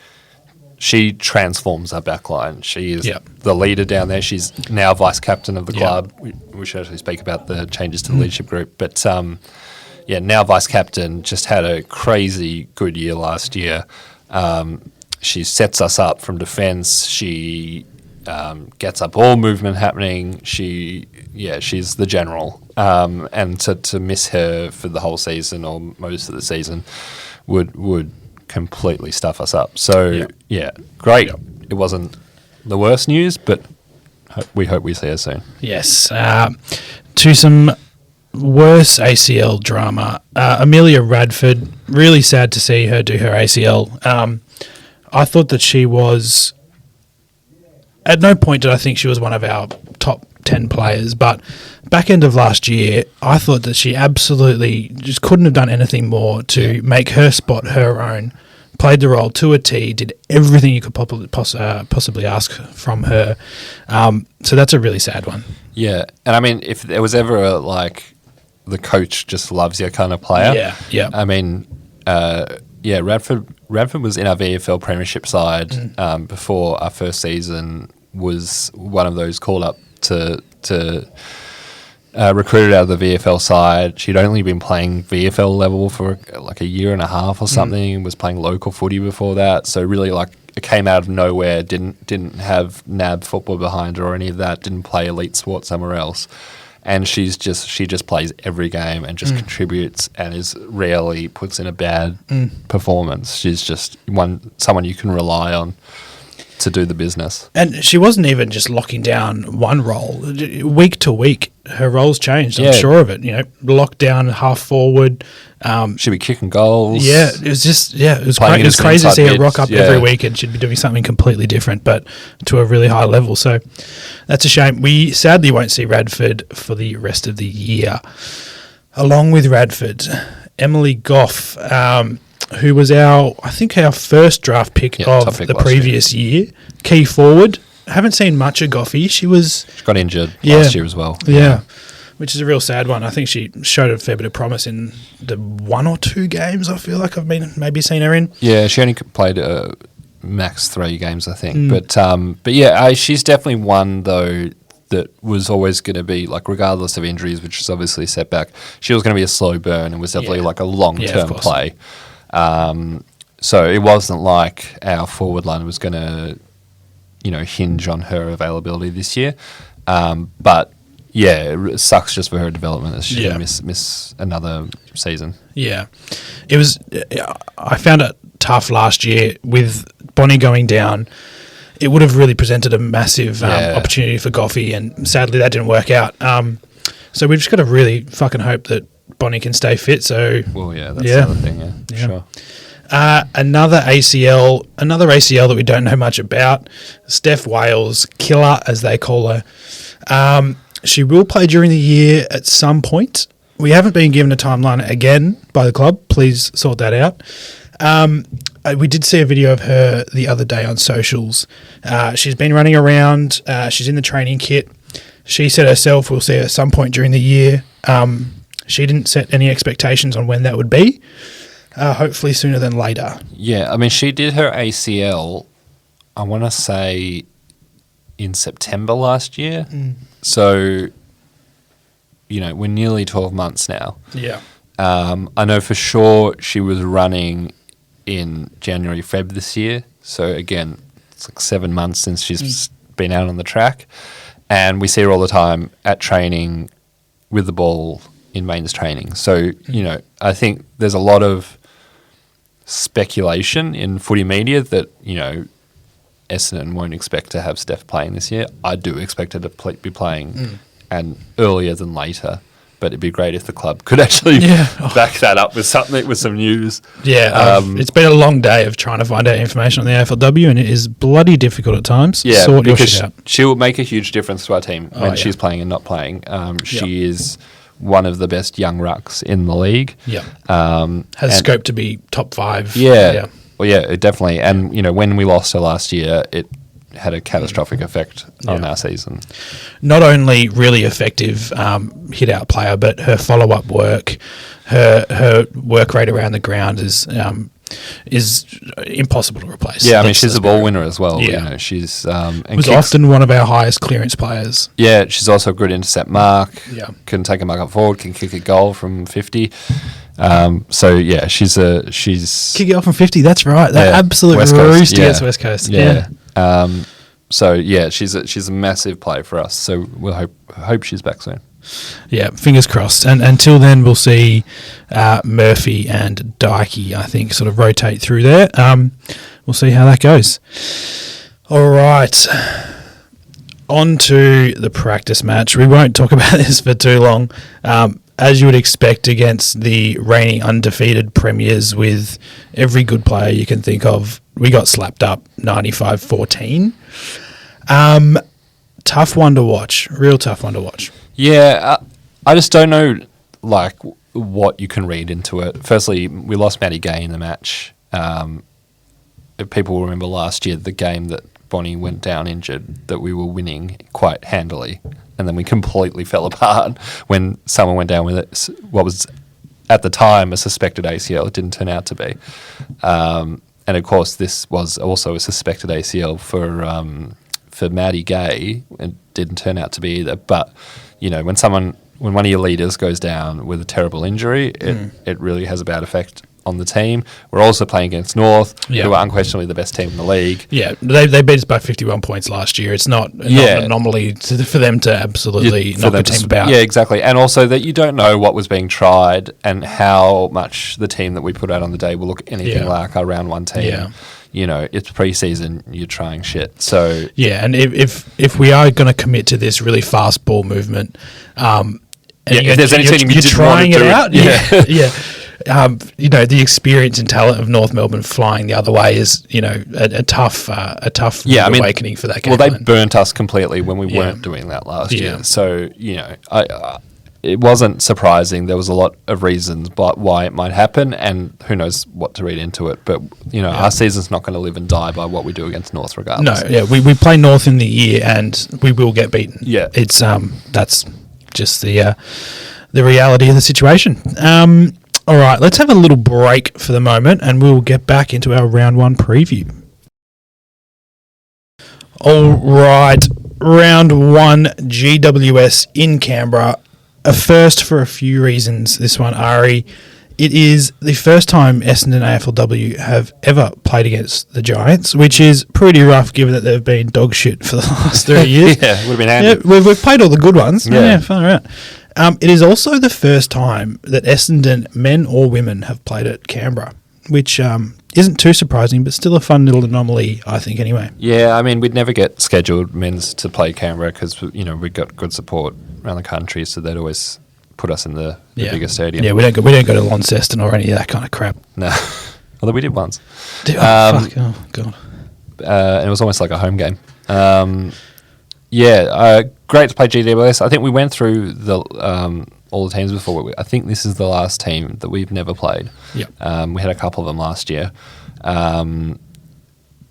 transforms our backline. She is the leader down there. She's now vice captain of the club. We should actually speak about the changes to the leadership group. But, now vice captain, just had a crazy good year last year. She sets us up from defence. She gets up all movement happening. She's the general. And to miss her for the whole season or most of the season would completely stuff us up. So, great. It wasn't the worst news, but we hope we see her soon. Yes. To some worse ACL drama. Amelia Radford, really sad to see her do her ACL. I thought that she was... At no point did I think she was one of our top 10 players, but back end of last year, I thought that she absolutely just couldn't have done anything more to make her spot her own. Played the role to a T, did everything you could possibly ask from her. So that's a really sad one. Yeah. And I mean, if there was ever the coach just loves you kind of player. Yeah. I mean, Radford was in our VFL premiership side before our first season, was one of those called up to recruited out of the VFL side. She'd only been playing VFL level for like a year and a half or something, was playing local footy before that. So really it came out of nowhere, didn't have NAB football behind her or any of that, didn't play elite sport somewhere else. And she just plays every game and just contributes and rarely puts in a bad performance. She's just someone you can rely on to do the business. And she wasn't even just locking down one role. Week to week, her roles changed. I'm sure of it. Locked down half forward. She'd be kicking goals. Yeah, it was just it was crazy to see her rock up every week, and she'd be doing something completely different, but to a really high level. So that's a shame. We sadly won't see Radford for the rest of the year. Along with Radford, Emily Goff, who was our first draft pick of the previous year. Key forward. Haven't seen much of Goffy. She got injured last year as well. Yeah. Which is a real sad one. I think she showed a fair bit of promise in the 1 or 2 games I feel like I've maybe seen her in. Yeah, she only played max 3 games, I think. But she's definitely one, though, that was always going to be, regardless of injuries, which is obviously a setback, she was going to be a slow burn and was definitely a long-term play. So it wasn't like our forward line was going to, hinge on her availability this year. But it sucks just for her development that she's going to miss another season. Yeah. It was. I found it tough last year with Bonnie going down. It would have really presented a massive opportunity for Goffy, and sadly that didn't work out. So we've just got to really fucking hope that Bonnie can stay fit. So that's the other thing. Sure. Another ACL that we don't know much about. Steph Wales, killer as they call her. She will play during the year at some point. We haven't been given a timeline again by the club. Please sort that out. We did see a video of her the other day on socials. She's been running around. She's in the training kit. She said herself we'll see her at some point during the year. She didn't set any expectations on when that would be. Hopefully sooner than later. Yeah, I mean, she did her ACL, I want to say, in September last year. So, we're nearly 12 months now. Yeah. I know for sure she was running in January, Feb this year. So, again, it's 7 months since she's been out on the track. And we see her all the time at training with the ball in mains training. So, I think there's a lot of speculation in footy media that, Essendon won't expect to have Steph playing this year. I do expect her to be playing and earlier than later. But it'd be great if the club could actually back that up with something, with some news. Yeah, it's been a long day of trying to find out information on the AFLW, and it is bloody difficult at times. Yeah, sort your because shit out. she will make a huge difference to our team when she's playing and not playing. She is one of the best young rucks in the league. Yeah, has scope to be top 5. Yeah, well, yeah, it definitely. And when we lost her last year, it had a catastrophic effect on our season. Not only really effective hit-out player, but her follow-up work, her work rate around the ground is impossible to replace. Yeah, I mean, she's a ball winner as well. Yeah. She's was often one of our highest clearance players. Yeah, she's also a good intercept mark. Yeah, can take a mark up forward, can kick a goal from 50. So yeah, she's kick it off from 50. That's right. That absolute roost against West Coast. Yeah. So yeah, she's a massive play for us. So we'll hope she's back soon. Yeah, fingers crossed. And until then, we'll see Murphy and Dykey, I think, sort of rotate through there. We'll see how that goes. All right. On to the practice match. We won't talk about this for too long. As you would expect against the reigning undefeated premiers with every good player you can think of, we got slapped up 95-14. Tough one to watch. Real tough one to watch. Yeah, I just don't know what you can read into it. Firstly, we lost Maddie Gay in the match. If people will remember last year, the game that Bonnie went down injured, that we were winning quite handily, and then we completely fell apart when someone went down with what was at the time a suspected ACL. It didn't turn out to be. And of course, this was also a suspected ACL for Maddie Gay. It didn't turn out to be either. But when one of your leaders goes down with a terrible injury, it really has a bad effect on the team. We're also playing against North, who are unquestionably the best team in the league. Yeah, they beat us by 51 points last year. It's not an anomaly for them to absolutely knock the team about. Yeah, exactly. And also that you don't know what was being tried and how much the team that we put out on the day will look anything like our round 1 team. Yeah. It's pre-season, you're trying shit. So yeah, and if we are going to commit to this really fast ball movement, if there's anything you're trying it out, yeah. The experience and talent of North Melbourne flying the other way is, a tough awakening for that game. Well, they burnt us completely when we weren't doing that last year. So, it wasn't surprising. There was a lot of reasons why it might happen, and who knows what to read into it. But, our season's not going to live and die by what we do against North regardless. No, we play North in the year, and we will get beaten. Yeah. It's that's just the reality of the situation. All right, let's have a little break for the moment, and we'll get back into our round 1 preview. All right, round 1 GWS in Canberra. A first for a few reasons, this one, Ari. It is the first time Essendon AFLW have ever played against the Giants, which is pretty rough given that they've been dog shit for the last 3 years. Yeah, would have been handy. Yeah, we've played all the good ones. Yeah, far out. It is also the first time that Essendon men or women have played at Canberra, which isn't too surprising, but still a fun little anomaly, I think, anyway. Yeah, I mean, we'd never get scheduled men's to play Canberra because, we've got good support around the country, so they'd always put us in the bigger stadium. Yeah, we don't go to Launceston or any of that kind of crap. No, although we did once. Fuck. Oh, God. And it was almost like a home game. Great to play GWS. I think we went through all the teams before. I think this is the last team that we've never played. Yeah. We had a couple of them last year. But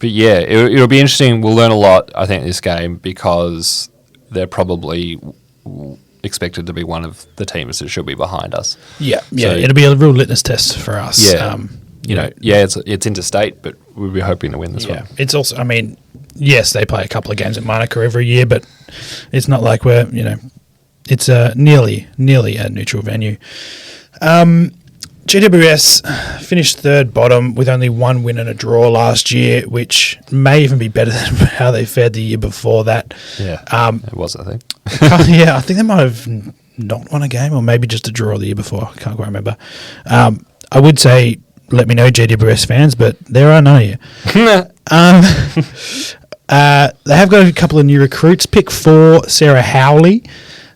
yeah, it'll be interesting. We'll learn a lot, I think, this game because they're probably expected to be one of the teams that should be behind us. Yeah, so it'll be a real litmus test for us. Yeah, it's interstate, but we'll be hoping to win this one. It's also, yes, they play a couple of games at Monaco every year, but it's not like we're, it's nearly a neutral venue. GWS finished third bottom with only 1 win and a draw last year, which may even be better than how they fared the year before that. Yeah, it was, I think. I think they might have not won a game or maybe just a draw the year before. I can't quite remember. I would say, let me know, GWS fans, but there are none of you. They have got a couple of new recruits. Pick 4, Sarah Howley.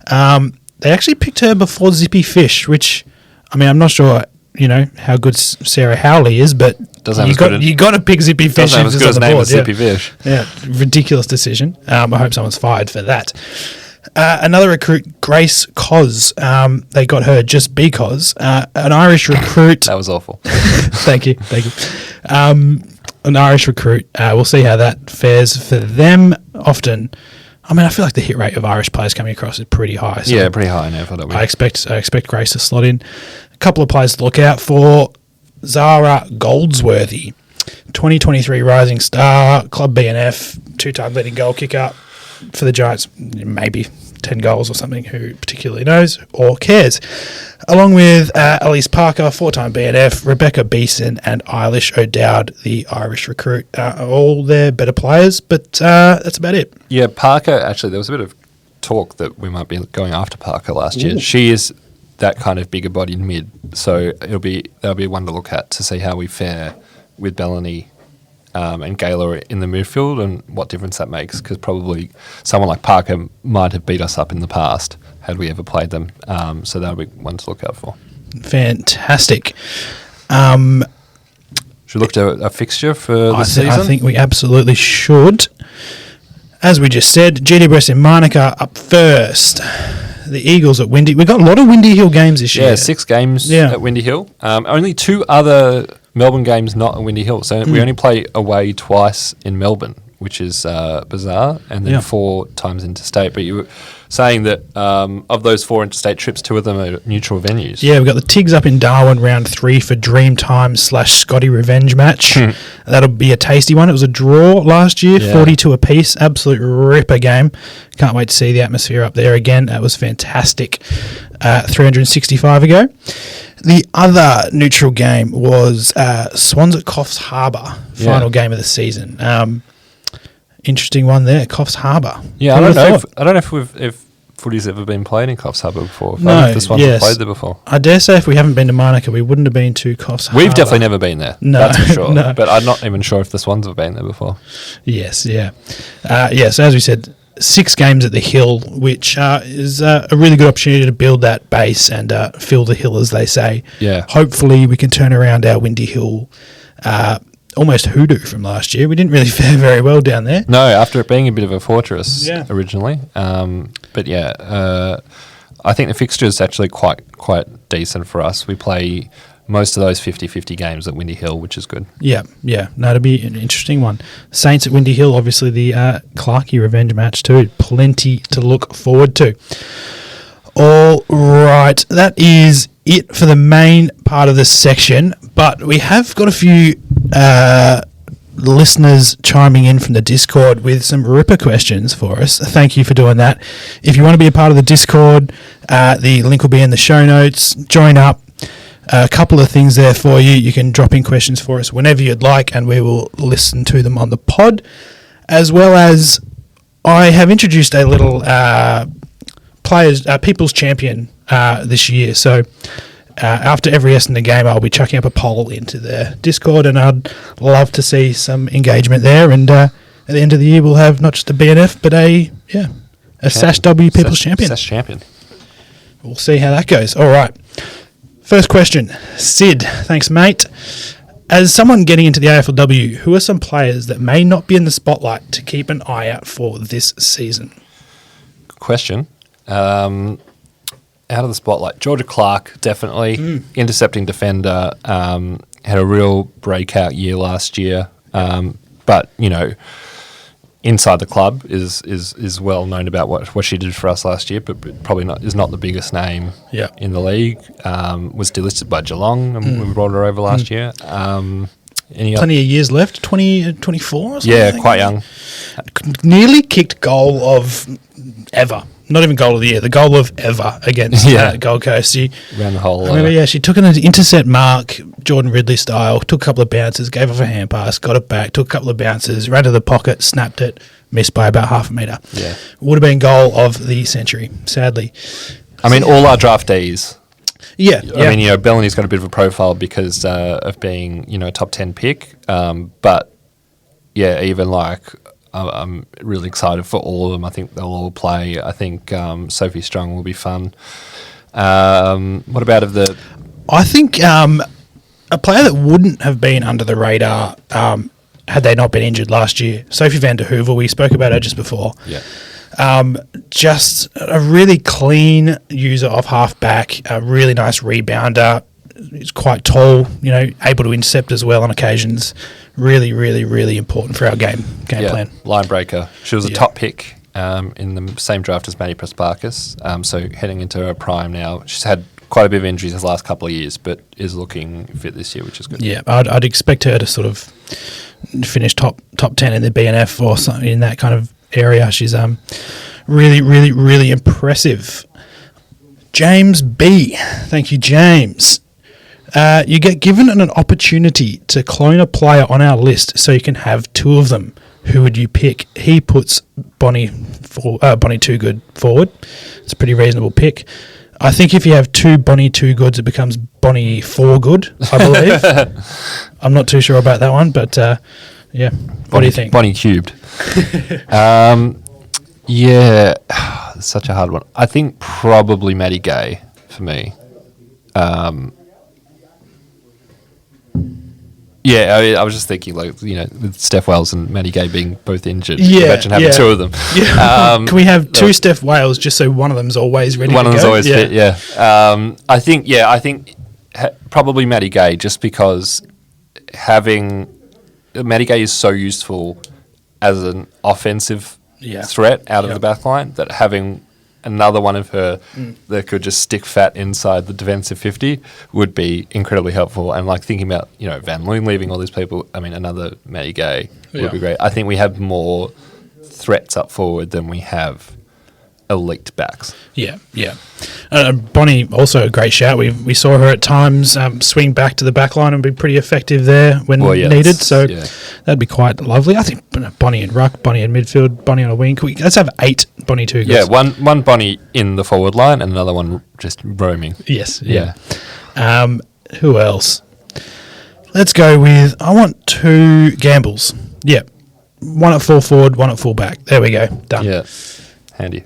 They actually picked her before Zippy Fish, which, I mean, I'm not sure, how good Sarah Howley is, but you got to pick Zippy Fish. Doesn't have as good a name as Zippy Fish. Yeah, ridiculous decision. I hope someone's fired for that. Another recruit, Grace Cos. They got her just because. An Irish recruit. That was awful. Thank you. An Irish recruit. We'll see how that fares for them. Often, I feel like the hit rate of Irish players coming across is pretty high. So pretty high in AFLW. I expect Grace to slot in. A couple of players to look out for. Zara Goldsworthy, 2023 Rising Star, Club BNF, 2-time leading goal kicker for the Giants, maybe 10 goals or something, who particularly knows or cares. Along with Elise Parker, 4-time BNF, Rebecca Beeson and Eilish O'Dowd, the Irish recruit. All their better players, but that's about it. Yeah, Parker, actually, there was a bit of talk that we might be going after Parker last year. She is that kind of bigger bodied mid, so that'll be one to look at to see how we fare with Belloni and Gaylor in the midfield and what difference that makes, because probably someone like Parker might have beat us up in the past had we ever played them, so that'll be one to look out for. Fantastic. Should we look at a fixture for the season? I think we absolutely should. As we just said, GWS in Monica up first. The Eagles at Windy. We've got a lot of Windy Hill games this year. Yeah, 6 games at Windy Hill. Only 2 other Melbourne games not at Windy Hill. So we only play away twice in Melbourne, which is bizarre, and then 4 times interstate. But you were saying that of those 4 interstate trips, 2 of them are neutral venues. Yeah, we've got the Tigs up in Darwin, round 3 for Dreamtime / Scotty Revenge match. That'll be a tasty one. It was a draw last year, 42 apiece. Absolute ripper game. Can't wait to see the atmosphere up there again. That was fantastic 365 ago. The other neutral game was Swans at Coffs Harbour, final game of the season. Interesting one there, Coffs Harbour. Yeah, I don't know if footy's ever been played in Coffs Harbour before. I don't know if the Swans have played there before. I dare say if we haven't been to Monica, we wouldn't have been to Coffs Harbour. We've definitely never been there. No, that's for sure. No. But I'm not even sure if the Swans have been there before. Yes, yeah. So as we said, 6 games at the Hill, which is a really good opportunity to build that base and fill the hill, as they say. Yeah. Hopefully we can turn around our Windy Hill almost hoodoo from last year. We didn't really fare very well down there. No, after it being a bit of a fortress originally. But I think the fixture is actually quite decent for us. We play most of those 50-50 games at Windy Hill, which is good. Yeah. No, it'll be an interesting one. Saints at Windy Hill, obviously the Clarkey revenge match too. Plenty to look forward to. All right, that is it for the main part of this section, but we have got a few listeners chiming in from the Discord with some ripper questions for us. Thank you for doing that. If you want to be a part of the Discord, the link will be in the show notes. Join up. A couple of things there for you. You can drop in questions for us whenever you'd like, and we will listen to them on the pod. As well as, I have introduced a little People's Champion this year. So after every Essendon game, I'll be chucking up a poll into the Discord, and I'd love to see some engagement there. And at the end of the year, we'll have not just a BNF, but a Sash W People's Champion. Sash Champion. We'll see how that goes. All right. First question, Sid. Thanks, mate. As someone getting into the AFLW, who are some players that may not be in the spotlight to keep an eye out for this season? Good question. Out of the spotlight, Georgia Clark, definitely. Intercepting defender. Had a real breakout year last year. But, inside the club is well known about what she did for us last year, but probably is not the biggest name in the league. Was delisted by Geelong, and we brought her over last year. Plenty of years left, 24 or something? Yeah, quite young. Nearly kicked goal of ever. Not even goal of the year, the goal of ever against Gold Coast. Around the whole... I remember, she took an intercept mark, Jordan Ridley style, took a couple of bounces, gave off a hand pass, got it back, took a couple of bounces, ran to the pocket, snapped it, missed by about half a metre. Yeah. Would have been goal of the century, sadly. I mean, all our draftees... Yeah. I mean, Belloni's got a bit of a profile because of being, a top 10 pick. But, even like I'm really excited for all of them. I think they'll all play. I think Sophie Strong will be fun. What about of the... I think a player that wouldn't have been under the radar had they not been injured last year, Sophie van der Heuvel, we spoke about her just before. Yeah. Just a really clean user of half-back, a really nice rebounder. He's quite tall, able to intercept as well on occasions. Really, really, really important for our game plan. Line breaker. She was a top pick in the same draft as Maddie Prespakis. So heading into her prime now. She's had quite a bit of injuries the last couple of years, but is looking fit this year, which is good. Yeah, I'd expect her to sort of finish top 10 in the BNF or something in that kind of area. She's really, really, really impressive. James B. Thank you, James. You get given an opportunity to clone a player on our list so you can have two of them. Who would you pick? He puts Bonnie Too Good forward. It's a pretty reasonable pick. I think if you have two Bonnie Too Goods, it becomes Bonnie 4 Good, I believe. I'm not too sure about that one, but yeah. What do you think? Bonnie Cubed. Yeah, it's such a hard one. I think probably Maddie Gay for me. Yeah, I was just thinking, with Steph Wells and Maddie Gay being both injured. Imagine having two of them. Yeah. Can we have two Steph Wales just so one of them's always ready to go? One of them's always fit, yeah. I think probably Maddie Gay, just because Maddie Gay is so useful as an offensive threat out of the back line that having another one of her that could just stick fat inside the defensive 50 would be incredibly helpful. And thinking about, Van Loon leaving all these people, another Maddie Gay would be great. I think we have more threats up forward than we have elite backs. Yeah. Bonnie, also a great shout. We saw her at times swing back to the back line and be pretty effective there when needed. So that'd be quite lovely. I think Bonnie in ruck, Bonnie in midfield, Bonnie on a wing. Let's have 8 Bonnie Too Goods. Yeah, one Bonnie in the forward line and another one just roaming. Yes. Yeah. Who else? Let's go with, I want 2 Gambles. Yeah. One at full forward, one at full back. There we go. Done. Yeah. Handy.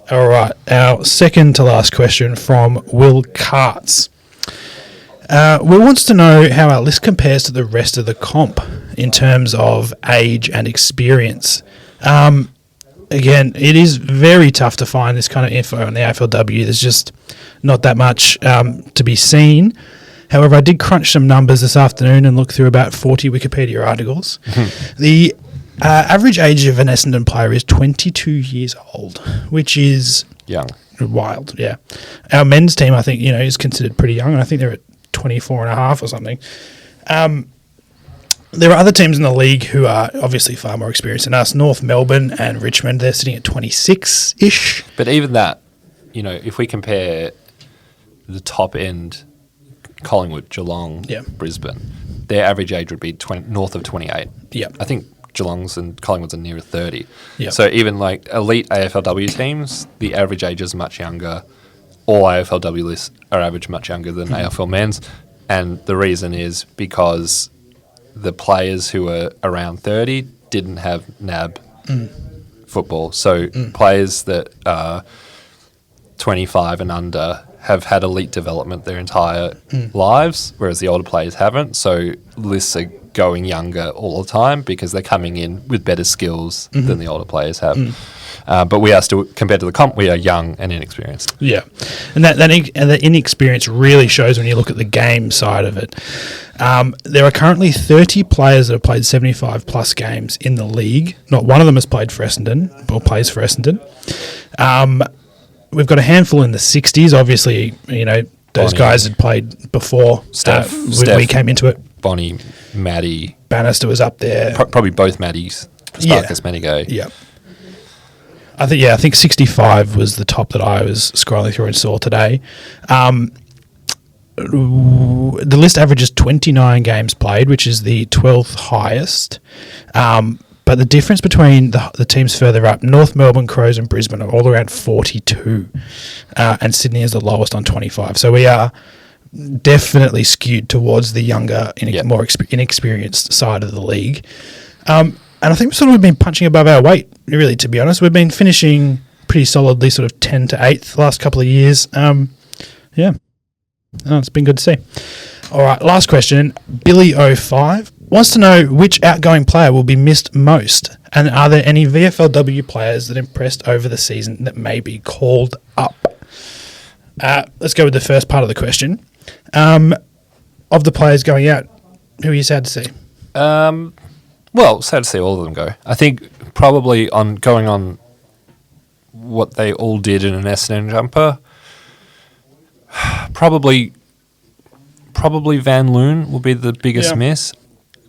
All right, our second to last question from Will Carts. Will wants to know how our list compares to the rest of the comp in terms of age and experience. Again, it is very tough to find this kind of info on the AFLW. There's just not that much to be seen. However, I did crunch some numbers this afternoon and look through about 40 Wikipedia articles. The average age of an Essendon player is 22 years old, which is young, wild. Yeah, our men's team, I think, is considered pretty young, and I think they're at 24 and a half or something. There are other teams in the league who are obviously far more experienced than us. North Melbourne and Richmond, they're sitting at 26-ish. But even that, if we compare the top end, Collingwood, Geelong, Brisbane, their average age would be north of 28. Yeah, I think Geelong's and Collingwood's are nearer 30. Yep. So even elite AFLW teams, the average age is much younger. All AFLW lists are average much younger than AFL men's. And the reason is because the players who are around 30 didn't have NAB football. So players that are 25 and under have had elite development their entire lives, whereas the older players haven't. So lists are going younger all the time because they're coming in with better skills than the older players have. But we are still, compared to the comp, we are young and inexperienced. Yeah, and that inexperience really shows when you look at the game side of it. There are currently 30 players that have played 75-plus games in the league. Not one of them has played for Essendon or plays for Essendon. We've got a handful in the 60s. Obviously, those guys had played before Steph, when we came into it. Bonnie, Maddie. Bannister was up there. Probably both Maddies. Sparkus, Maddie Gay. Yeah. I think 65 was the top that I was scrolling through and saw today. The list averages 29 games played, which is the 12th highest. But the difference between the teams further up, North Melbourne, Crows and Brisbane, are all around 42. And Sydney is the lowest on 25. So we are definitely skewed towards the younger, more inexperienced side of the league. And I think we've been punching above our weight, really, to be honest. We've been finishing pretty solidly, sort of 10 to 8th the last couple of years. Yeah. Oh, it's been good to see. All right, last question. Billy05 wants to know which outgoing player will be missed most, and are there any VFLW players that impressed over the season that may be called up? Let's go with the first part of the question. Of the players going out, who are you sad to see? Well, sad to see all of them go. I think probably going on what they all did in an Essendon jumper, probably Van Loon will be the biggest miss.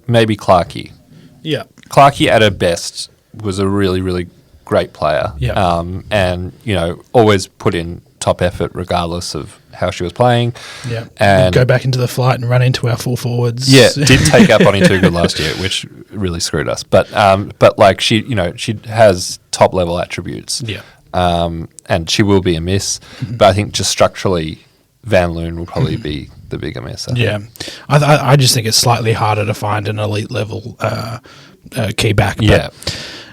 Maybe Clarkey. Yeah. Clarkey at her best was a really, really great player. Yeah. And, always put in top effort regardless of how she was playing. Yeah. And go back into the flight and run into our full forwards. Yeah, did take out Bonnie too good last year, which really screwed us. But like she has top level attributes. Yeah. And she will be a miss. But I think just structurally, Van Loon will probably be the bigger miss. Yeah. I just think it's slightly harder to find an elite level key back. Yeah.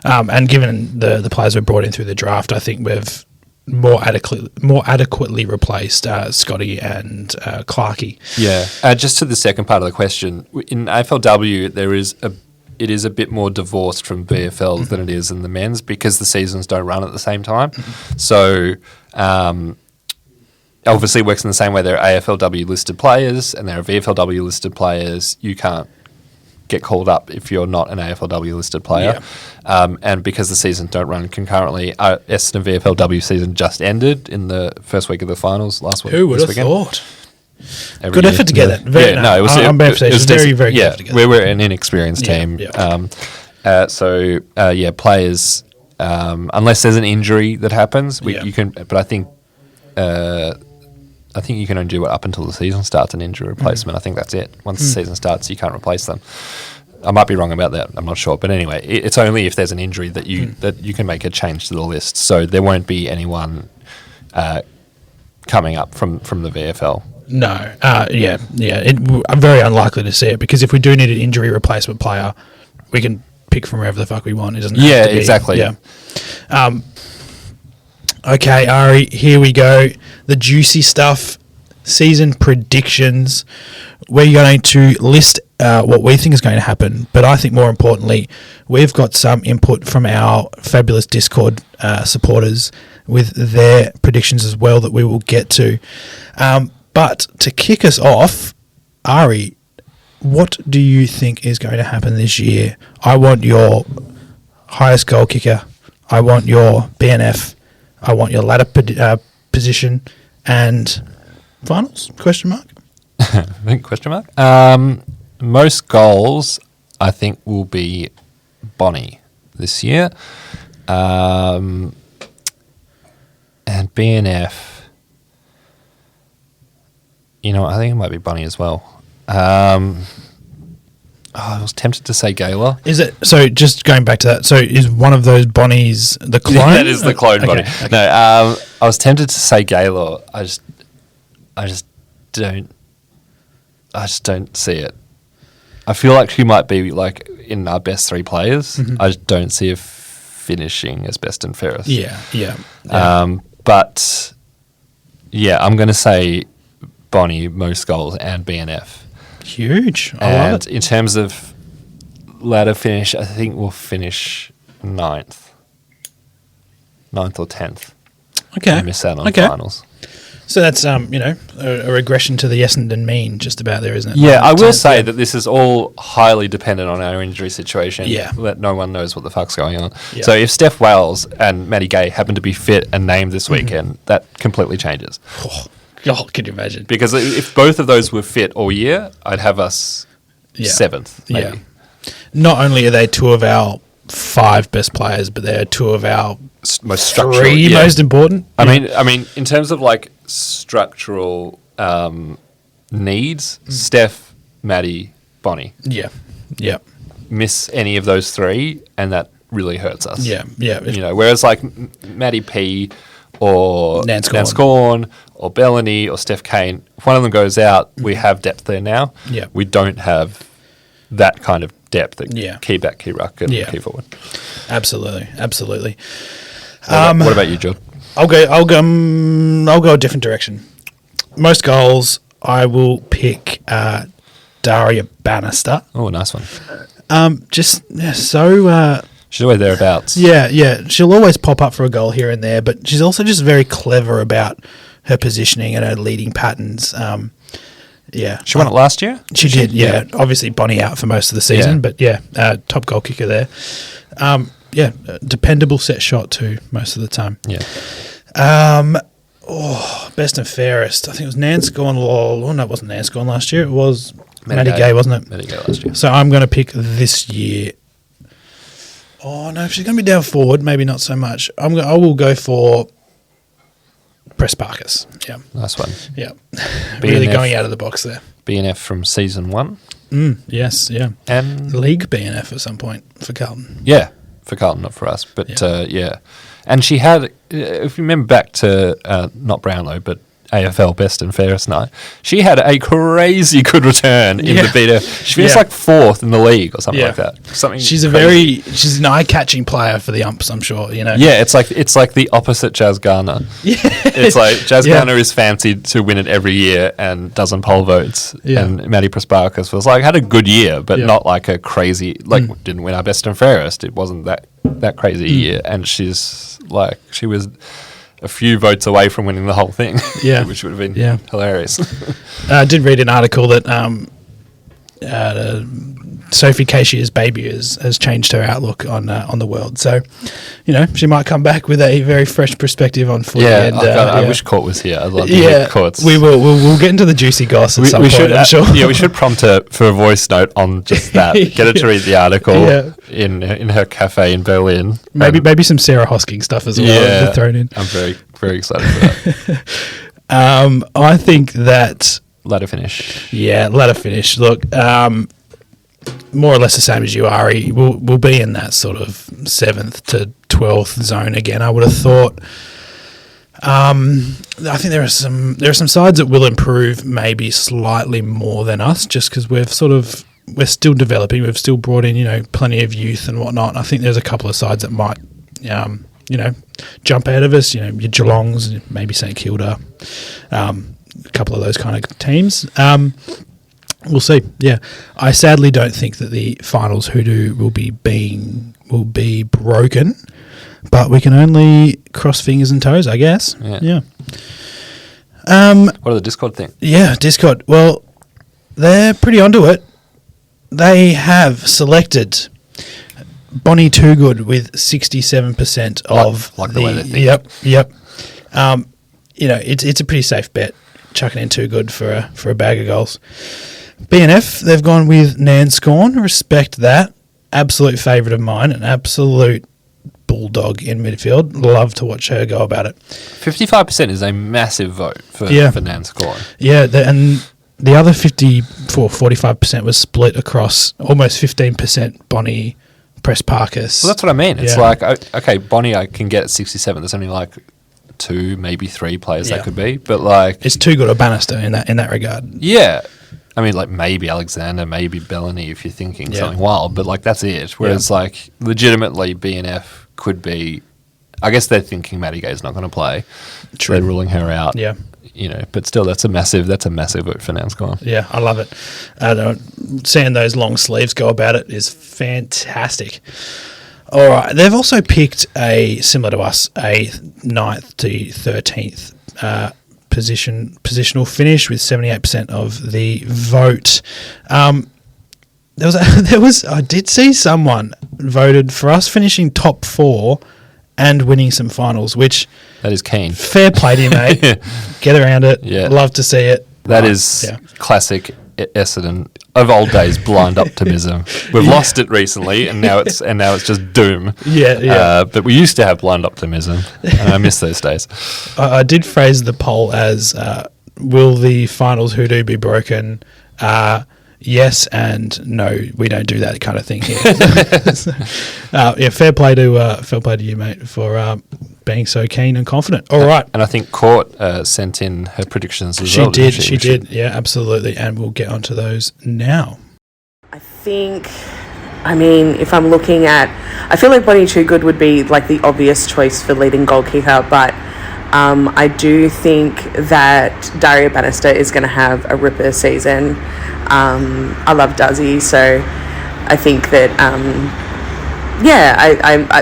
And given the players we've brought in through the draft, I think we've more adequately replaced Scotty and Clarkey. Yeah. Just to the second part of the question, in AFLW, it is a bit more divorced from VFL than it is in the men's because the seasons don't run at the same time. So obviously it works in the same way. There are AFLW listed players and there are VFLW listed players. You can't get called up if you're not an AFLW listed player. Yeah. And because the seasons don't run concurrently, our Essendon VFLW season just ended in the first week of the finals last week. Who would have thought? Good year. effort to get it. It was I'm very good yeah, effort to get it. We were an inexperienced team. Yeah. Players, unless there's an injury that happens, you can. But I think you can only do it up until the season starts, an injury replacement. I think that's it. Once the season starts, you can't replace them. I might be wrong about that. I'm not sure. But anyway, it's only if there's an injury that you can make a change to the list. So there won't be anyone coming up from the VFL. No. I'm very unlikely to see it because if we do need an injury replacement player, we can pick from wherever the fuck we want, isn't it? Yeah, exactly. Yeah. Okay, Ari, here we go. The juicy stuff, season predictions. We're going to list what we think is going to happen, but I think more importantly, we've got some input from our fabulous Discord supporters with their predictions as well that we will get to. But to kick us off, Ari, what do you think is going to happen this year? I want your highest goal kicker. I want your BNF. I want your ladder position and finals, question mark? I think question mark. Most goals, I think, will be Bonnie this year. And BNF, I think it might be Bonnie as well. I was tempted to say Gayla. Is it? So just going back to that, so is one of those Bonnies the clone? Yeah, that is the clone Bonnie. Okay. No, I was tempted to say Gayla. I just don't see it. I feel like she might be like in our best three players. I just don't see her finishing as best and fairest. Yeah. But yeah, I'm going to say Bonnie, most goals, and BNF. Huge. I love it. In terms of ladder finish, I think we'll finish 9th or 10th. Okay. We miss out on finals. So that's a regression to the Essendon mean, just about there, isn't it? Yeah, I will say that this is all highly dependent on our injury situation. Yeah. That no one knows what the fuck's going on. Yeah. So if Steph Wales and Maddie Gay happen to be fit and named this weekend, that completely changes. Oh, can you imagine? Because if both of those were fit all year, I'd have us 7th, maybe. Yeah. Not only are they two of our 5 best players, but they're two of our most structural, 3 most important. I mean, in terms of like structural needs, Steph, Maddie, Bonnie. Yeah. Miss any of those 3, and that really hurts us. Yeah. Whereas like Maddie P or Nanscorn or Belloni or Steph Kane, if one of them goes out, we have depth there now. Yeah. We don't have that kind of depth at key back, key ruck, and key forward. Absolutely. What about you, John? I'll go a different direction. Most goals, I will pick Daria Bannister. Oh, nice one. She's always thereabouts. Yeah. She'll always pop up for a goal here and there, but she's also just very clever about her positioning and her leading patterns. She won it last year? She did, yeah. Obviously, Bonnie out for most of the season, but top goal kicker there. Dependable set shot too, most of the time. Yeah. Best and fairest. I think it was Nance Gorn. Oh, no, it wasn't Nance Gorn last year. It was Maddie Gay, wasn't it? Maddie Gay last year. So I'm going to pick this year. Oh, no, if she's going to be down forward, maybe not so much. I will go for Press Parkers. Yeah. Nice one. Yeah. Really going out of the box there. BNF from season 1. Yes, yeah. And League BNF at some point for Carlton. Yeah, for Carlton, not for us. But, And she had, if you remember back to, not Brownlow, but AFL Best and Fairest night, she had a crazy good return in the BNF. She finished like 4th in the league or something like that. She's an eye-catching player for the umps, I'm sure, you know. Yeah, it's like the opposite Jazz Garner. Yeah. It's like Jazz Garner is fancied to win it every year and doesn't poll votes. Yeah. And Maddie Prasparkas was like, had a good year, but not like a crazy, didn't win our Best and Fairest. It wasn't that crazy year. And she was a few votes away from winning the whole thing, which would have been hilarious. I did read an article that Sophie Cashia's baby has changed her outlook on the world. So, you know, she might come back with a very fresh perspective on footy. Yeah, I wish Court was here. I'd love to hear Court's. We will. We'll get into the juicy goss at some point, I'm sure. Yeah, we should prompt her for a voice note on just that. Get her to read the article in her cafe in Berlin. Maybe some Sarah Hosking stuff as well thrown in. I'm very, very excited for that. I think that... Ladder finish. Yeah, ladder finish. Look, more or less the same as you, Ari. We'll be in that sort of 7th to 12th zone again, I would have thought. I think there are some sides that will improve maybe slightly more than us, just because we're still developing. We've still brought in, you know, plenty of youth and whatnot. I think there's a couple of sides that might, you know, jump out of us. You know, your Geelongs, maybe St Kilda, a couple of those kind of teams. We'll see. Yeah, I sadly don't think that the finals hoodoo will be broken, but we can only cross fingers and toes, I guess. Yeah. What do the Discord think? Yeah, Discord. Well, they're pretty onto it. They have selected Bonnie Toogood with 67% of the way they think. Yep. You know, it's a pretty safe bet. Chucking in Toogood for a bag of goals. BNF, they've gone with Nan Scorn. Respect that. Absolute favourite of mine. An absolute bulldog in midfield. Love to watch her go about it. 55% is a massive vote for Nan Scorn. Yeah, and the other 45% was split across almost 15% Bonnie, Press Parkers. Well, that's what I mean. It's like, okay, Bonnie I can get at 67. There's only like 2, maybe 3 players that could be, but like it's too good a Bannister in that regard. Yeah, I mean, like maybe Alexander, maybe Belloni if you're thinking something wild, but like that's it. Whereas like legitimately BNF could be. I guess they're thinking Maddie Gay's not going to play. True. They're ruling her out. Yeah. You know, but still, that's a massive vote for Nanscon. Yeah, I love it. Seeing those long sleeves go about it is fantastic. All right, they've also picked similar to us, a 9th to 13th positional finish with 78% of the vote. I did see someone voted for us finishing top 4 and winning some finals, which that is keen. Fair play to you, mate. Get around it. Yeah. Love to see it. That is classic Essendon of old days blind optimism. We've lost it recently, and now it's just doom. Yeah. But we used to have blind optimism, and I miss those days. I did phrase the poll as, will the finals hoodoo be broken? Yes and no, we don't do that kind of thing here. Fair play to you, mate, for being so keen and confident. All right. And I think Court sent in her predictions as well. She did. Yeah, absolutely. And we'll get onto those now. I think I mean, if I'm looking at, I feel like Bonnie Too Good would be like the obvious choice for leading goal kicker, but I do think that Daria Bannister is going to have a ripper season. I love Duzzy, so I think that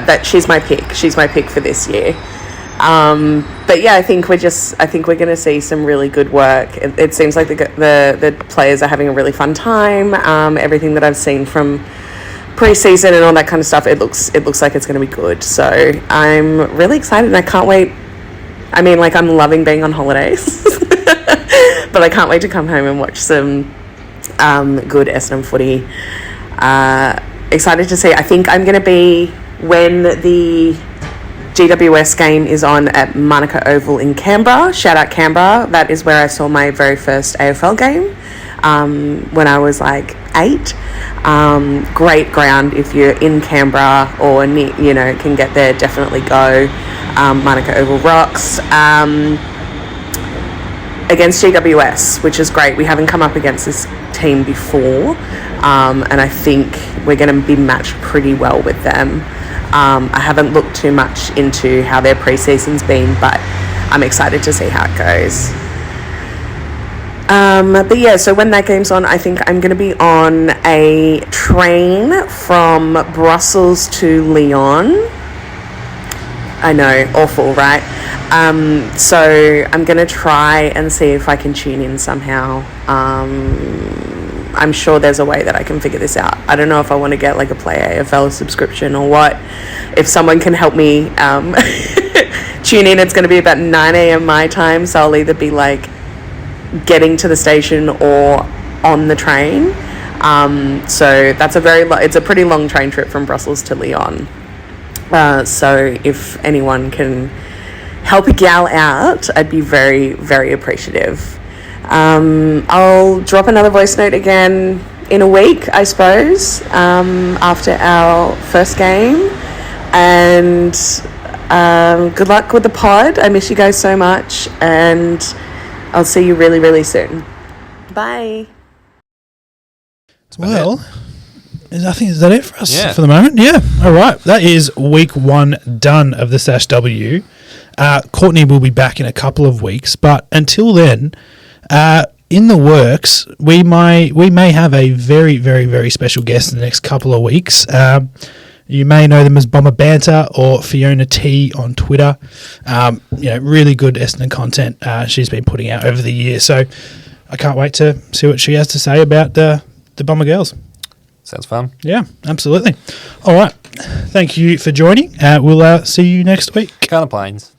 that she's my pick. She's my pick for this year. But yeah, I think we're going to see some really good work. It seems like the players are having a really fun time. Everything that I've seen from pre-season and all that kind of stuff, it looks like it's going to be good. So I'm really excited and I can't wait. I mean, like, I'm loving being on holidays, but I can't wait to come home and watch some good Essendon footy. Excited to see. I think I'm going to be, when the GWS game is on at Monica Oval in Canberra. Shout out Canberra. That is where I saw my very first AFL game when I was like 8. Great ground if you're in Canberra or near, can get there. Definitely go. Monica Oval rocks. Against GWS, which is great. We haven't come up against this team before, and I think we're going to be matched pretty well with them. I haven't looked too much into how their pre-season's been, but I'm excited to see how it goes. But yeah, so when that game's on, I think I'm going to be on a train from Brussels to Lyon. I know, awful, right? So I'm going to try and see if I can tune in somehow. I'm sure there's a way that I can figure this out. I don't know if I want to get like a Play AFL subscription or what. If someone can help me tune in, it's going to be about 9 a.m. my time, so I'll either be like getting to the station or on the train. So that's it's a pretty long train trip from Brussels to Lyon. So if anyone can help a gal out, I'd be very, very appreciative. I'll drop another voice note again in a week, I suppose, after our first game. And good luck with the pod. I miss you guys so much. And I'll see you really, really soon. Bye. Well, I think, is that it for us for the moment? Yeah. All right. That is week 1 done of the Sash W. Courtney will be back in a couple of weeks, but until then, in the works, we may have a very, very, very special guest in the next couple of weeks. You may know them as Bomber Banter or Fiona T on Twitter. Really good Essendon content she's been putting out over the years. So I can't wait to see what she has to say about the Bomber Girls. Sounds fun. Yeah, absolutely. All right. Thank you for joining. We'll see you next week. Kind of planes.